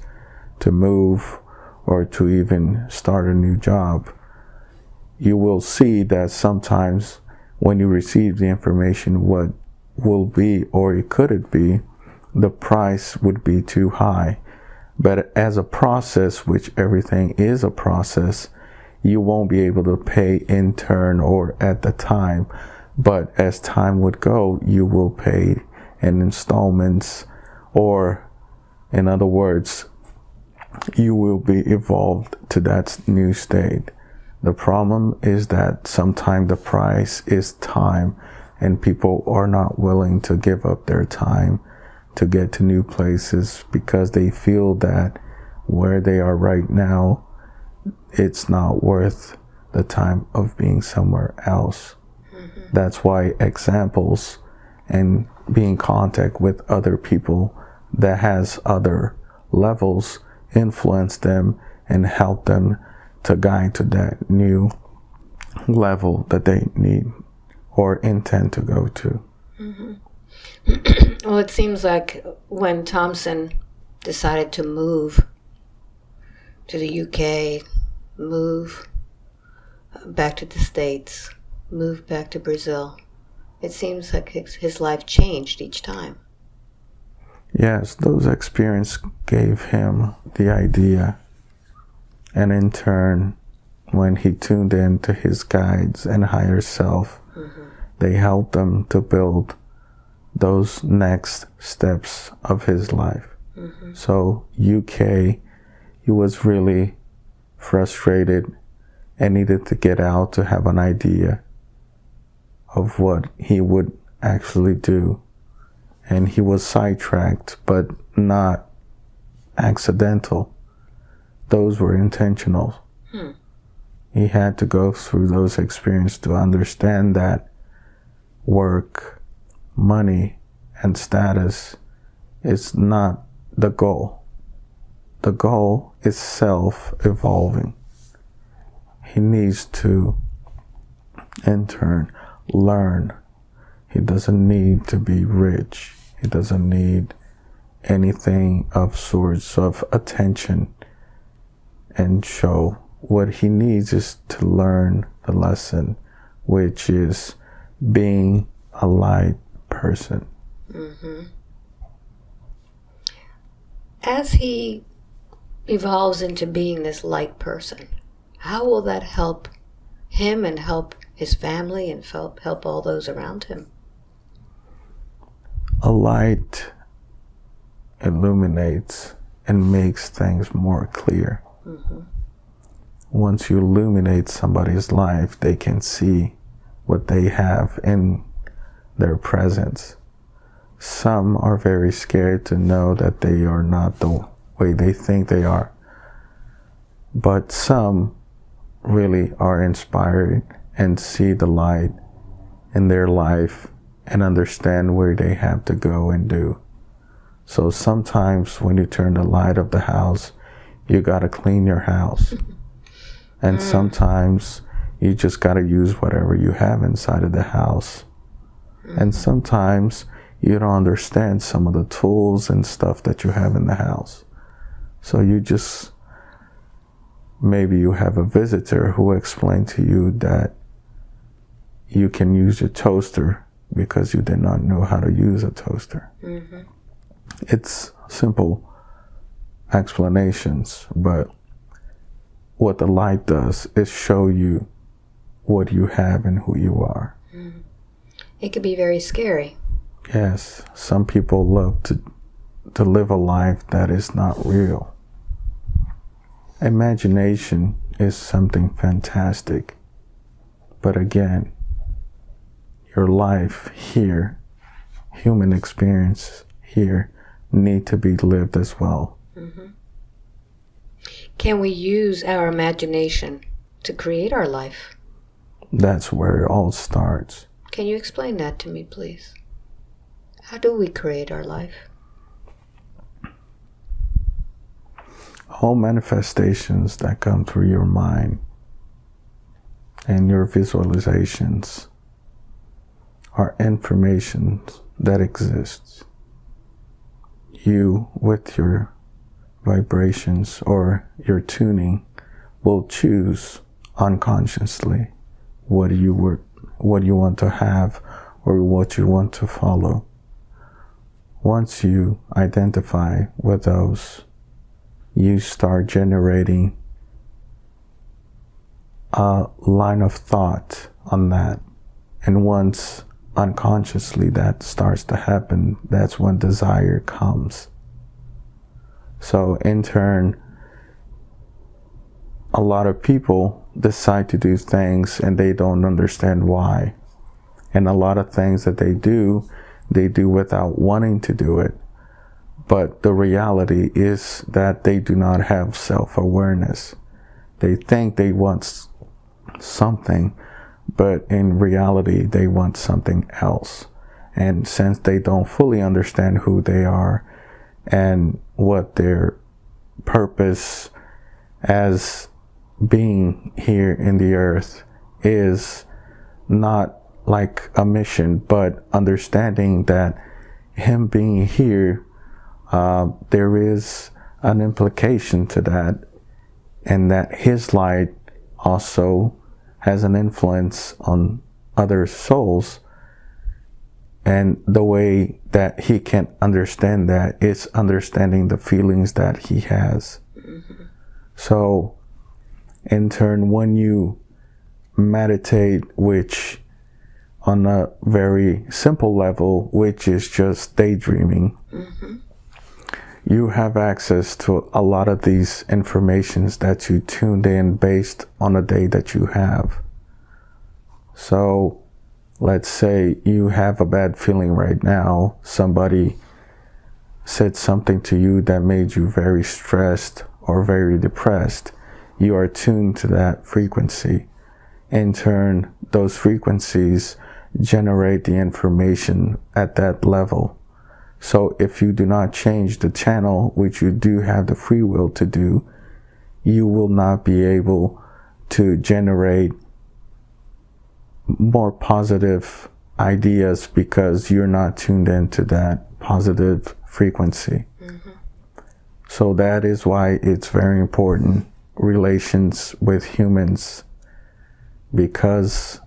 to move, or to even start a new job, you will see that sometimes when you receive the information, what will be, or it could be, the price would be too high. But as a process, which everything is a process, you won't be able to pay in turn or at the time. But as time would go, you will pay in installments, or in other words, you will be evolved to that new state. The problem is that sometimes the price is time, and people are not willing to give up their time to get to new places, because they feel that where they are right now, it's not worth the time of being somewhere else. Mm-hmm. That's why examples and being in contact with other people that has other levels influence them and help them to guide to that new level that they need or intend to go to. Mm-hmm. Well, it seems like when Thompson decided to move to the UK, move back to the States, move back to Brazil, it seems like his life changed each time. Yes, those experiences gave him the idea. And in turn, when he tuned in to his guides and higher self, mm-hmm. they helped him to build those next steps of his life. Mm-hmm. So UK, he was really frustrated and needed to get out to have an idea of what he would actually do. And he was sidetracked, but not accidental. Those were intentional. He had to go through those experiences to understand that work, money, and status is not the goal. The goal is self-evolving. He needs to, in turn, learn. He doesn't need to be rich. He doesn't need anything of sorts of attention and show. What he needs is to learn the lesson, which is being a light person. Mm-hmm. As he evolves into being this light person, how will that help him and help his family and help all those around him? A light illuminates and makes things more clear. Mm-hmm. Once you illuminate somebody's life, they can see what they have in their presence. Some are very scared to know that they are not the way they think they are. But some really are inspired and see the light in their life and understand where they have to go and do. So sometimes when you turn the light of the house, you gotta clean your house. And sometimes you just gotta use whatever you have inside of the house. And sometimes you don't understand some of the tools and stuff that you have in the house. So you just, maybe you have a visitor who explained to you that you can use your toaster because you did not know how to use a toaster. Mm-hmm. It's simple explanations, but what the light does is show you what you have and who you are. It could be very scary. Yes, some people love to live a life that is not real. Imagination is something fantastic, but again, your life here, human experience here, need to be lived as well. Can we use our imagination to create our life? That's where it all starts. Can you explain that to me, please? How do we create our life? All manifestations that come through your mind and your visualizations are information that exists. You, with your vibrations or your tuning, will choose unconsciously what you want to have or what you want to follow. Once you identify with those, you start generating a line of thought on that. And once unconsciously that starts to happen, that's when desire comes. So in turn, a lot of people decide to do things and they don't understand why. And a lot of things that they do without wanting to do it. But the reality is that they do not have self-awareness. They think they want something, but in reality, they want something else. And since they don't fully understand who they are and what their purpose as being here in the earth is, not like a mission, but understanding that him being here, there is an implication to that, and that his light also has an influence on other souls. And the way that he can understand that is understanding the feelings that he has. So in turn, when you meditate, which on a very simple level, which is just daydreaming, you have access to a lot of these informations that you tuned in based on a day that you have. So let's say you have a bad feeling right now. Somebody said something to you that made you very stressed or very depressed. You are tuned to that frequency. In turn, those frequencies generate the information at that level. So if you do not change the channel, which you do have the free will to do, you will not be able to generate more positive ideas because you're not tuned into that positive frequency. So that is why it's very important, relations with humans, because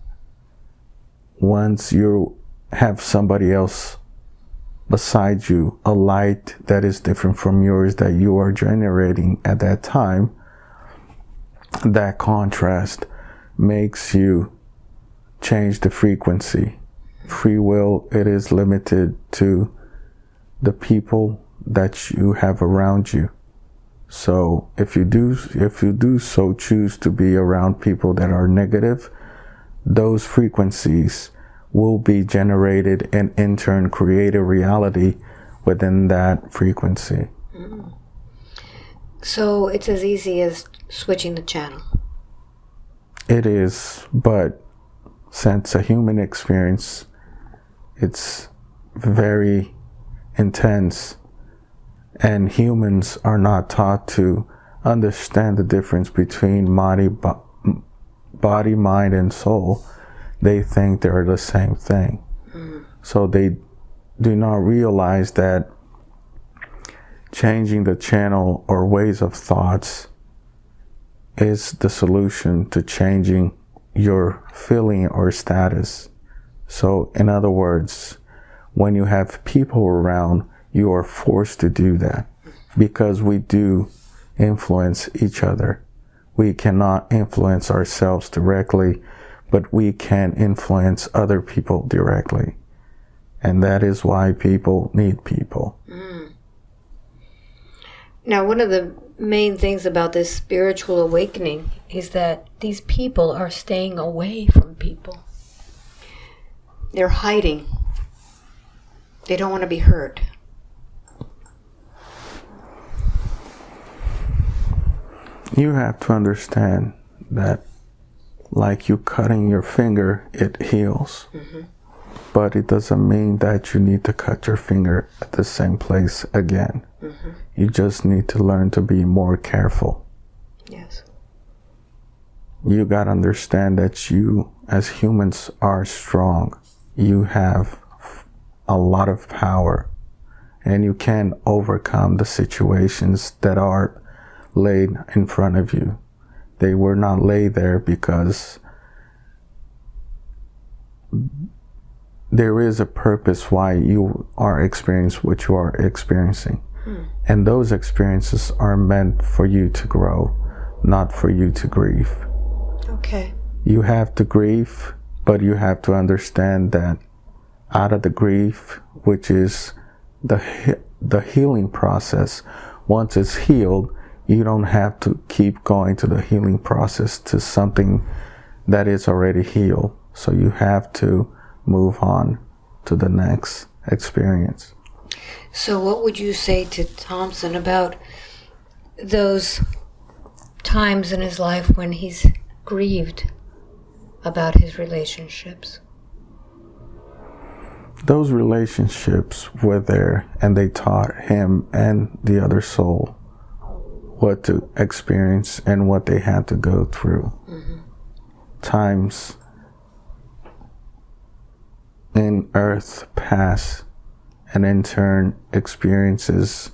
once you have somebody else beside you, a light that is different from yours that you are generating at that time, that contrast makes you change the frequency. Free will, it is limited to the people that you have around you. So if you do so choose to be around people that are negative, those frequencies will be generated and in turn create a reality within that frequency. So it's as easy as switching the channel. It is, but since a human experience, it's very intense, and humans are not taught to understand the difference between body, mind, and soul. They think they're the same thing. So they do not realize that changing the channel or ways of thoughts is the solution to changing your feeling or status. So in other words, when you have people around, You are forced to do that because we do influence each other. We cannot influence ourselves directly, but we can influence other people directly. And that is why people need people. Now, one of the main things about this spiritual awakening is that these people are staying away from people. They're hiding. They don't want to be hurt. You have to understand that like you cutting your finger, it heals. But it doesn't mean that you need to cut your finger at the same place again. You just need to learn to be more careful. Yes. You got to understand that you as humans are strong. You have a lot of power and you can overcome the situations that are laid in front of you. They were not laid there because there is a purpose why you are experiencing what you are experiencing. And those experiences are meant for you to grow, not for you to grieve. Okay. You have to grieve, but you have to understand that out of the grief, which is the healing process, once it's healed, you don't have to keep going to the healing process to something that is already healed. So you have to move on to the next experience. So what would you say to Thompson about those times in his life when he's grieved about his relationships? Those relationships were there and they taught him and the other soul what to experience and what they had to go through. Times in earth pass, and in turn experiences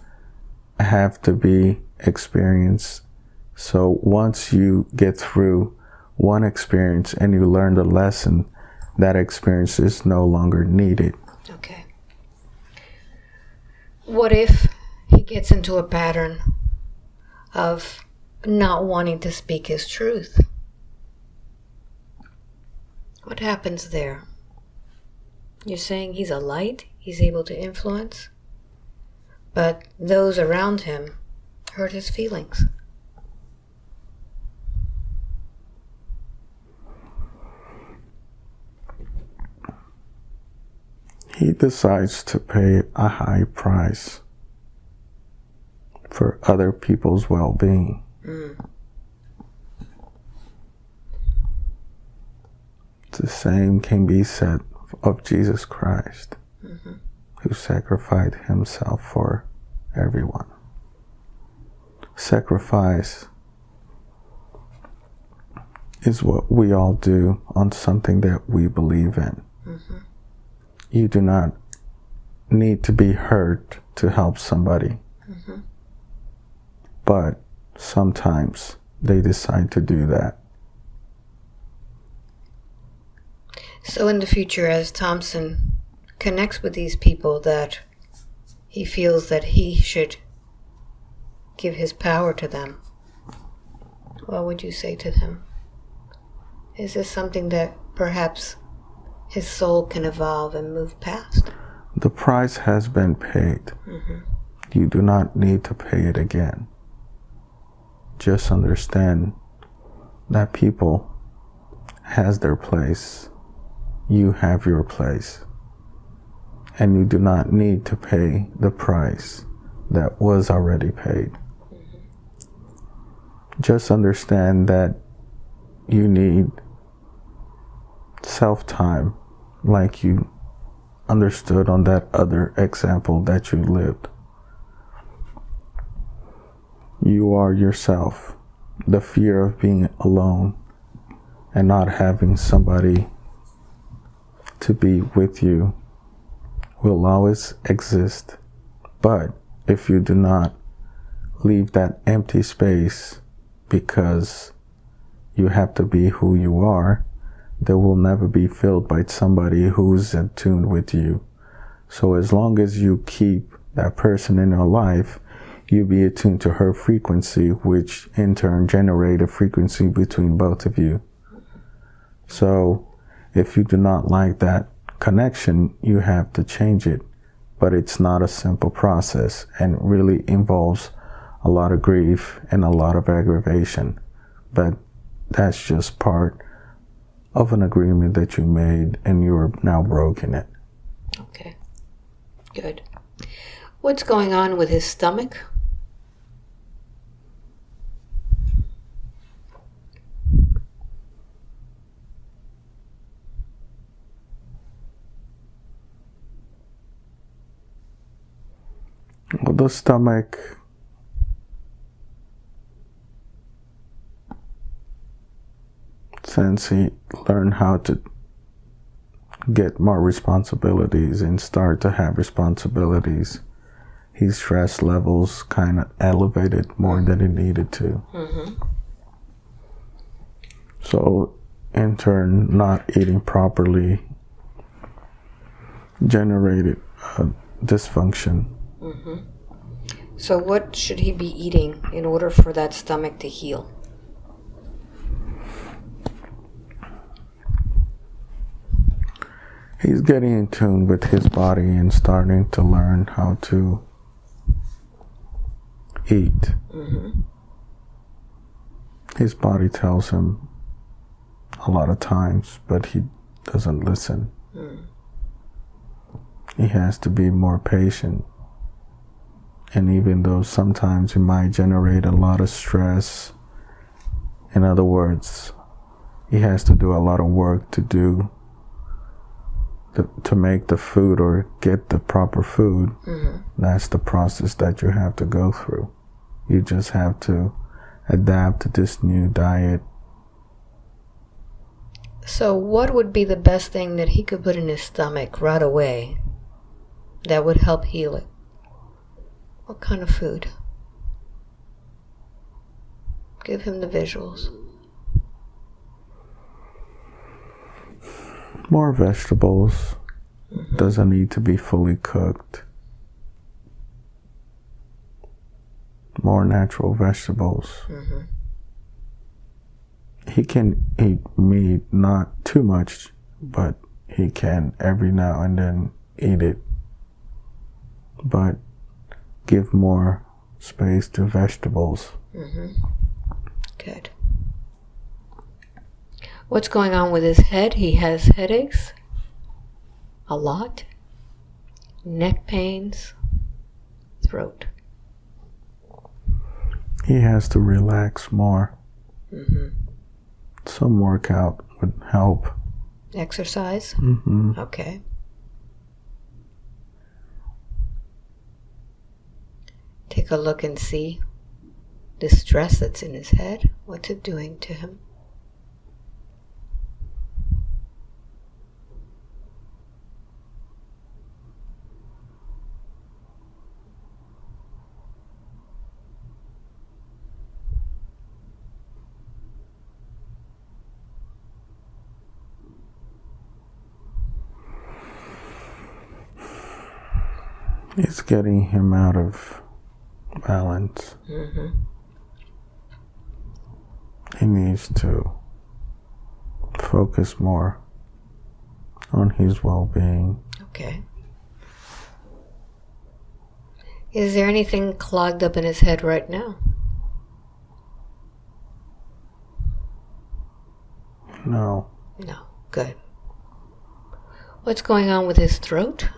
have to be experienced. So once you get through one experience and you learn the lesson, that experience is no longer needed. Okay. What if he gets into a pattern of not wanting to speak his truth? What happens there? You're saying he's a light, he's able to influence, but those around him hurt his feelings. He decides to pay a high price for other people's well-being. The same can be said of Jesus Christ, who sacrificed himself for everyone. Sacrifice is what we all do on something that we believe in. You do not need to be hurt to help somebody. But sometimes they decide to do that. So in the future, as Thompson connects with these people that he feels that he should give his power to them, what would you say to them? Is this something that perhaps his soul can evolve and move past? The price has been paid. You do not need to pay it again. Just understand that people has their place. You have your place. And you do not need to pay the price that was already paid. Just understand that you need self-time, like you understood on that other example that you lived. You are yourself. The fear of being alone and not having somebody to be with you will always exist. But if you do not leave that empty space because you have to be who you are, they will never be filled by somebody who's in tune with you. So as long as you keep that person in your life, you'll be attuned to her frequency, which in turn generate a frequency between both of you. So if you do not like that connection, you have to change it. But it's not a simple process, and really involves a lot of grief and a lot of aggravation. But that's just part of an agreement that you made, and you're now broken it. Okay, good. What's going on with his stomach? Well, the stomach, since he learned how to get more responsibilities and start to have responsibilities, his stress levels kind of elevated more than it needed to. So in turn, not eating properly generated dysfunction. So what should he be eating in order for that stomach to heal? He's getting in tune with his body and starting to learn how to eat. His body tells him a lot of times, but he doesn't listen. He has to be more patient. And even though sometimes it might generate a lot of stress, in other words, he has to do a lot of work to make the food or get the proper food. That's the process that you have to go through. You just have to adapt to this new diet. So what would be the best thing that he could put in his stomach right away that would help heal it? What kind of food? Give him the visuals. More vegetables. Doesn't need to be fully cooked. More natural vegetables. He can eat meat, not too much, but he can every now and then eat it. But give more space to vegetables. Good. What's going on with his head? He has headaches a lot, neck pains, throat. He has to relax more. Some workout would help. Exercise? Okay. Take a look and see the stress that's in his head. What's it doing to him? It's getting him out of balance. He needs to focus more on his well-being. Okay. Is there anything clogged up in his head right now? No. No. Good. What's going on with his throat?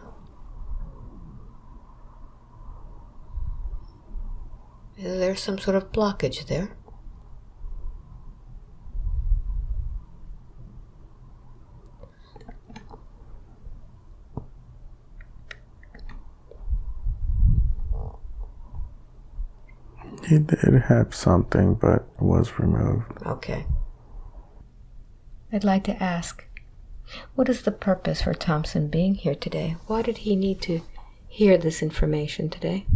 Is there some sort of blockage there? He did have something, but it was removed. Okay. I'd like to ask, what is the purpose for Thompson being here today? Why did he need to hear this information today?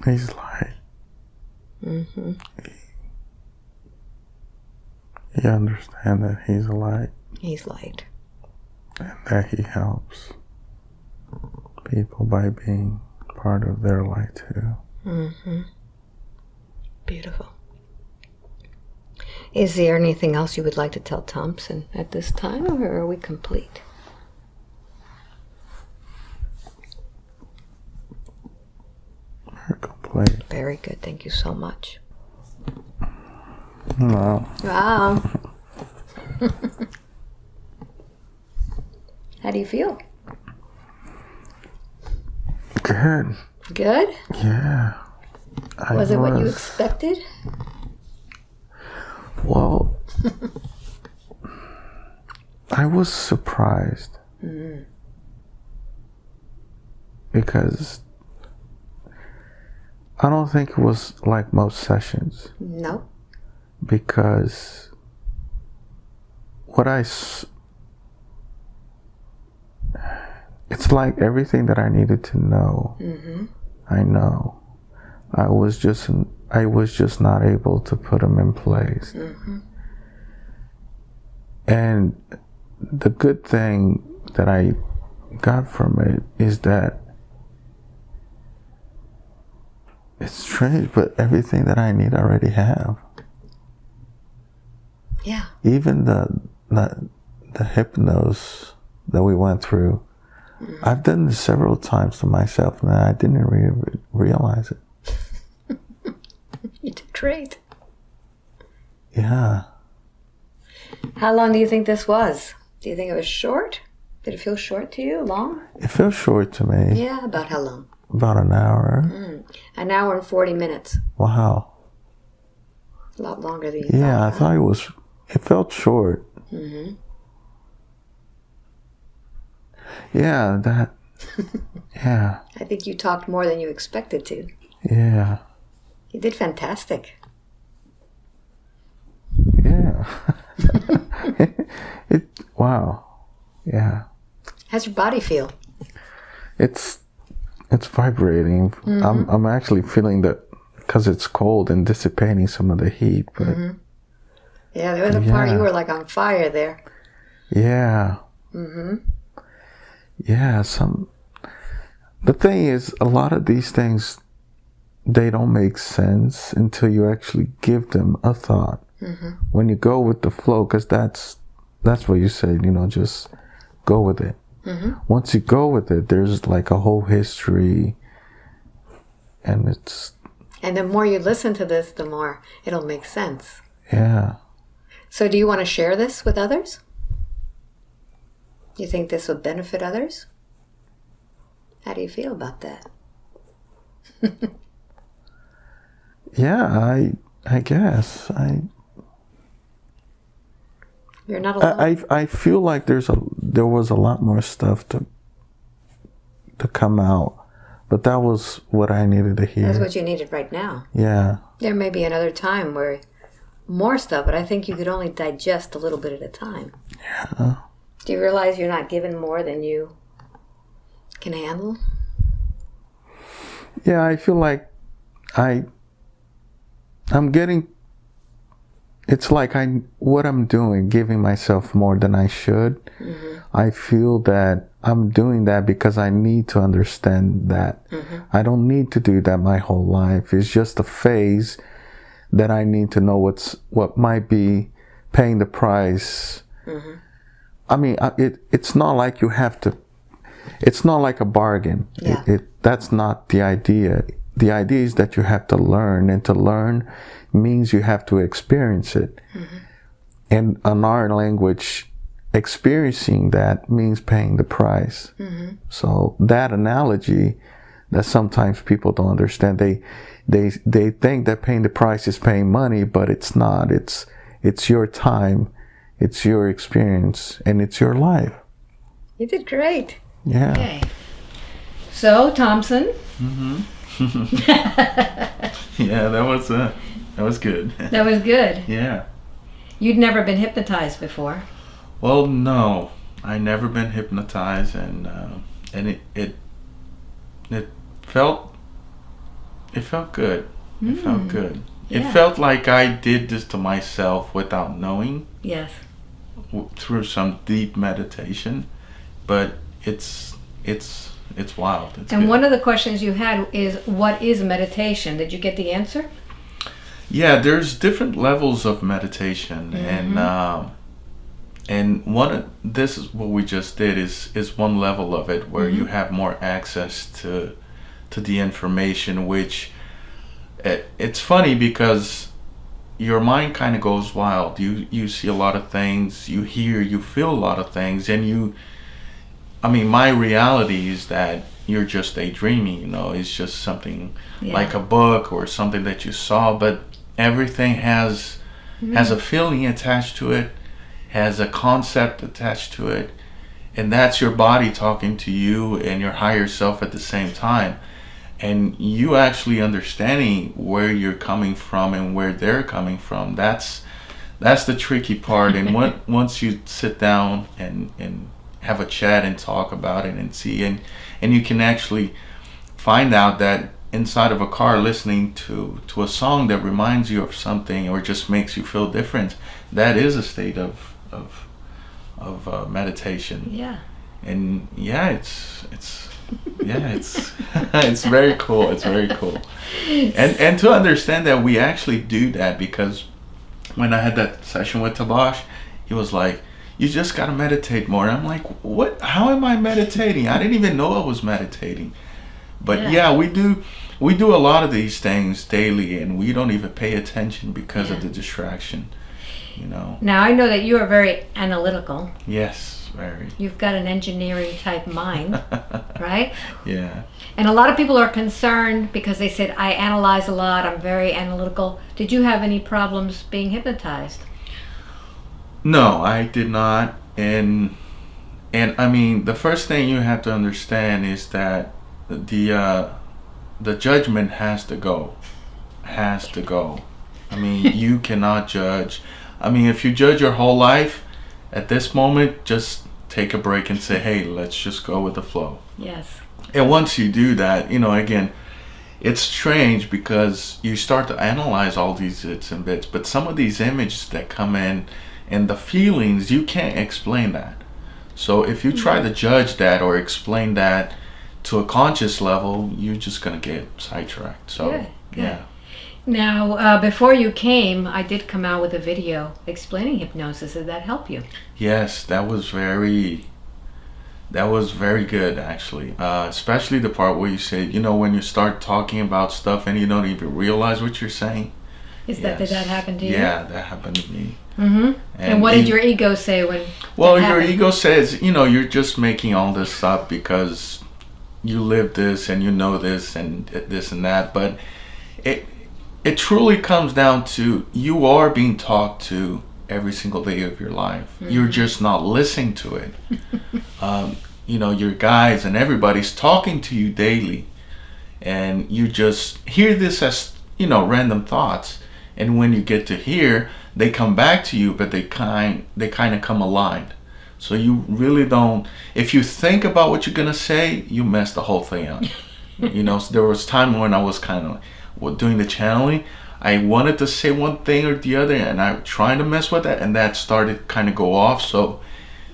He's like, You understand that he's a light. He's light. And that he helps people by being part of their light too. Mm-hmm. Beautiful. Is there anything else you would like to tell Thompson at this time, or are we complete? We're complete. Very good. Thank you so much. Wow. Wow. How do you feel? Good. Good? Yeah. Was it what you expected? Well, I was surprised. Mm. Because I don't think it was like most sessions. No. Because it's like everything that I needed to know, Mm-hmm. I know. I was just not able to put them in place. Mm-hmm. And the good thing that I got from it is that it's strange, but everything that I need I already have. Yeah. Even the hypnosis that we went through, I've done this several times to myself, and I didn't realize it. You did great. Yeah. How long do you think this was? Do you think it was short? Did it feel short to you? Long? It feels short to me. Yeah, about how long? About an hour. An hour and 40 minutes. Wow. A lot longer than you thought. Yeah, I thought it felt short. Mm-hmm. Yeah, yeah. I think you talked more than you expected to. Yeah. You did fantastic. Yeah. Wow. Yeah. How's your body feel? It's vibrating. Mm-hmm. I'm actually feeling that because it's cold and dissipating some of the heat. But yeah, there was a part you were like on fire there. Yeah. Mm-hmm. Yeah. The thing is, a lot of these things, they don't make sense until you actually give them a thought. Mm-hmm. When you go with the flow, because that's what you said, just go with it. Mm-hmm. Once you go with it, there's like a whole history, and the more you listen to this, the more it'll make sense. Yeah. So do you want to share this with others? Do you think this would benefit others? How do you feel about that? Yeah, I guess You're not alone. I feel like there was a lot more stuff to come out, but that was what I needed to hear. That's what you needed right now. Yeah. There may be another time where more stuff, but I think you could only digest a little bit at a time. Yeah. Do you realize you're not given more than you can handle? Yeah, I feel like I'm getting. It's like what I'm doing, giving myself more than I should. Mm-hmm. I feel that I'm doing that because I need to understand that. Mm-hmm. I don't need to do that my whole life. It's just a phase that I need to know what might be paying the price. Mm-hmm. I mean, it's not like you have to. It's not like a bargain. Yeah. That's not the idea. The idea is that you have to learn, and to learn means you have to experience it. Mm-hmm. And in our language, experiencing that means paying the price. Mm-hmm. So that analogy that sometimes people don't understand, they think that paying the price is paying money, but it's not. It's your time, it's your experience, and it's your life. You did great. Yeah. Okay. So, Thompson. Mm-hmm. Yeah, that was good. That was good. Yeah. You'd never been hypnotized before. Well, no, I never been hypnotized, and it felt good. It felt good. It felt like I did this to myself without knowing. Yes. Through some deep meditation, but it's wild. It's and good. One of the questions you had is, what is meditation? Did you get the answer? Yeah, there's different levels of meditation, and this is what we just did is one level of it where you have more access to the information, which it's funny because your mind kind of goes wild. You see a lot of things, you hear, you feel a lot of things, and my reality is that you're just daydreaming, it's just something like a book or something that you saw, but everything has a feeling attached to it, has a concept attached to it, and that's your body talking to you and your higher self at the same time. And you actually understanding where you're coming from and where they're coming from, that's the tricky part. And once you sit down and have a chat and talk about it and see, and you can actually find out that inside of a car listening to a song that reminds you of something or just makes you feel different, that is a state of meditation. Yeah. And it's it's very cool. It's very cool. And to understand that we actually do that, because when I had that session with Tabash, he was like, you just got to meditate more. And I'm like, what? How am I meditating? I didn't even know I was meditating. But we do a lot of these things daily, and we don't even pay attention because of the distraction, Now, I know that you are very analytical. Yes. Very. You've got an engineering type mind, right? Yeah. And a lot of people are concerned because they said, I analyze a lot, I'm very analytical. Did you have any problems being hypnotized? No, I did not. And the first thing you have to understand is that the judgment has to go. You cannot judge. If you judge your whole life, at this moment, just take a break and say, hey, let's just go with the flow. Yes. And once you do that, again, it's strange because you start to analyze all these bits and bits, but some of these images that come in and the feelings, you can't explain that. So if you try to judge that or explain that to a conscious level, you're just going to get sidetracked. So, yeah. Now, before you came, I did come out with a video explaining hypnosis. Did that help you? Yes, that was very good, actually. Especially the part where you said, when you start talking about stuff and you don't even realize what you're saying. Did that happen to you? Yeah, that happened to me. Mm-hmm. And what did your ego say when? Well, your ego says, you're just making all this up because you live this and you know this and this and that, but it truly comes down to you are being talked to every single day of your life. Mm-hmm. You're just not listening to it. Your guides and everybody's talking to you daily, and you just hear this as random thoughts. And when you get to here, they come back to you, but they kind of come aligned. So you really don't. If you think about what you're gonna say, you mess the whole thing up. There was time when I was kind of doing the channeling, I wanted to say one thing or the other, and I tried to mess with that, and that started kind of go off. So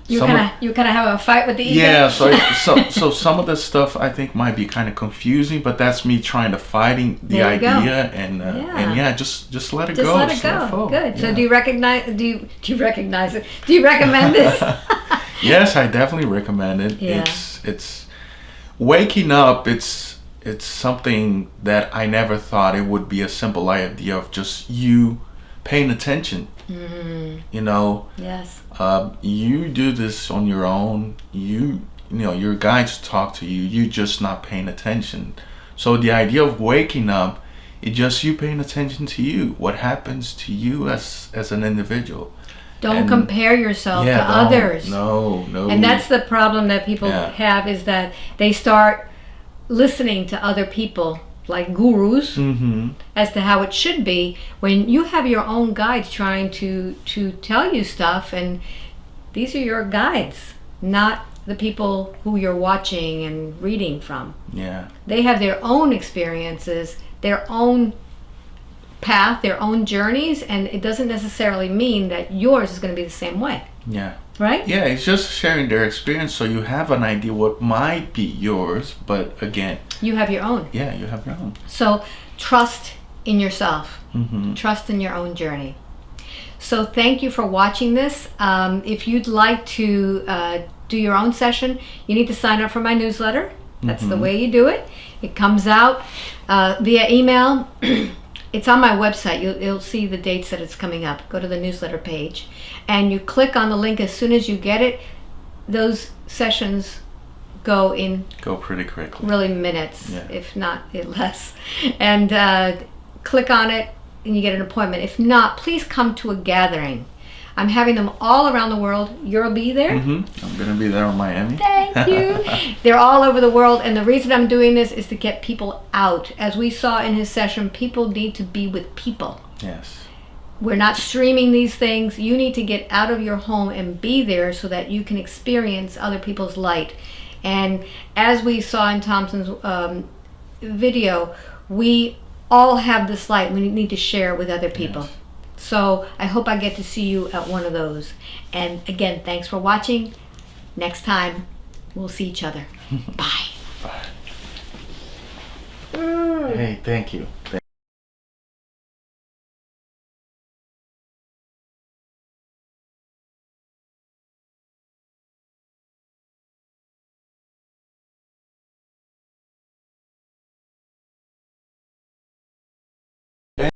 you kind of have a fight with the ego. Yeah, so some of the stuff I think might be kind of confusing, but that's me trying to fighting the idea, and just let it go. Just let it go. Good. Yeah. So do you recognize it? Do you recommend this? Yes, I definitely recommend it. Yeah. It's waking up. It's something that I never thought it would be a simple idea of just you paying attention. Mm-hmm. Yes. You do this on your own. Your guides talk to you. You're just not paying attention. So the idea of waking up, it's just you paying attention to you. What happens to you as an individual. Don't compare yourself to others. No. And that's the problem that people have, is that they start listening to other people like gurus as to how it should be, when you have your own guides trying to tell you stuff, and these are your guides, not the people who you're watching and reading from. Yeah. They have their own experiences, their own path, their own journeys, and it doesn't necessarily mean that yours is going to be the same way. Yeah. Right? Yeah, it's just sharing their experience so you have an idea what might be yours, but again, you have your own. Yeah, you have your own. So trust in yourself. Mm-hmm. Trust in your own journey. So thank you for watching this. If you'd like to do your own session, you need to sign up for my newsletter. That's the way you do it. It comes out via email. It's on my website. You'll see the dates that it's coming up. Go to the newsletter page and you click on the link as soon as you get it. Those sessions go pretty quickly. Really minutes, if not less. And click on it and you get an appointment. If not, please come to a gathering. I'm having them all around the world. You'll be there. I'm going to be there in Miami. Thank you. They're all over the world, and the reason I'm doing this is to get people out. As we saw in his session, people need to be with people. Yes. We're not streaming these things. You need to get out of your home and be there so that you can experience other people's light. And as we saw in Thompson's video, we all have this light. We need to share it with other people. Yes. So I hope I get to see you at one of those. And again, thanks for watching. Next time, we'll see each other. Bye. Bye. Hey, thank you.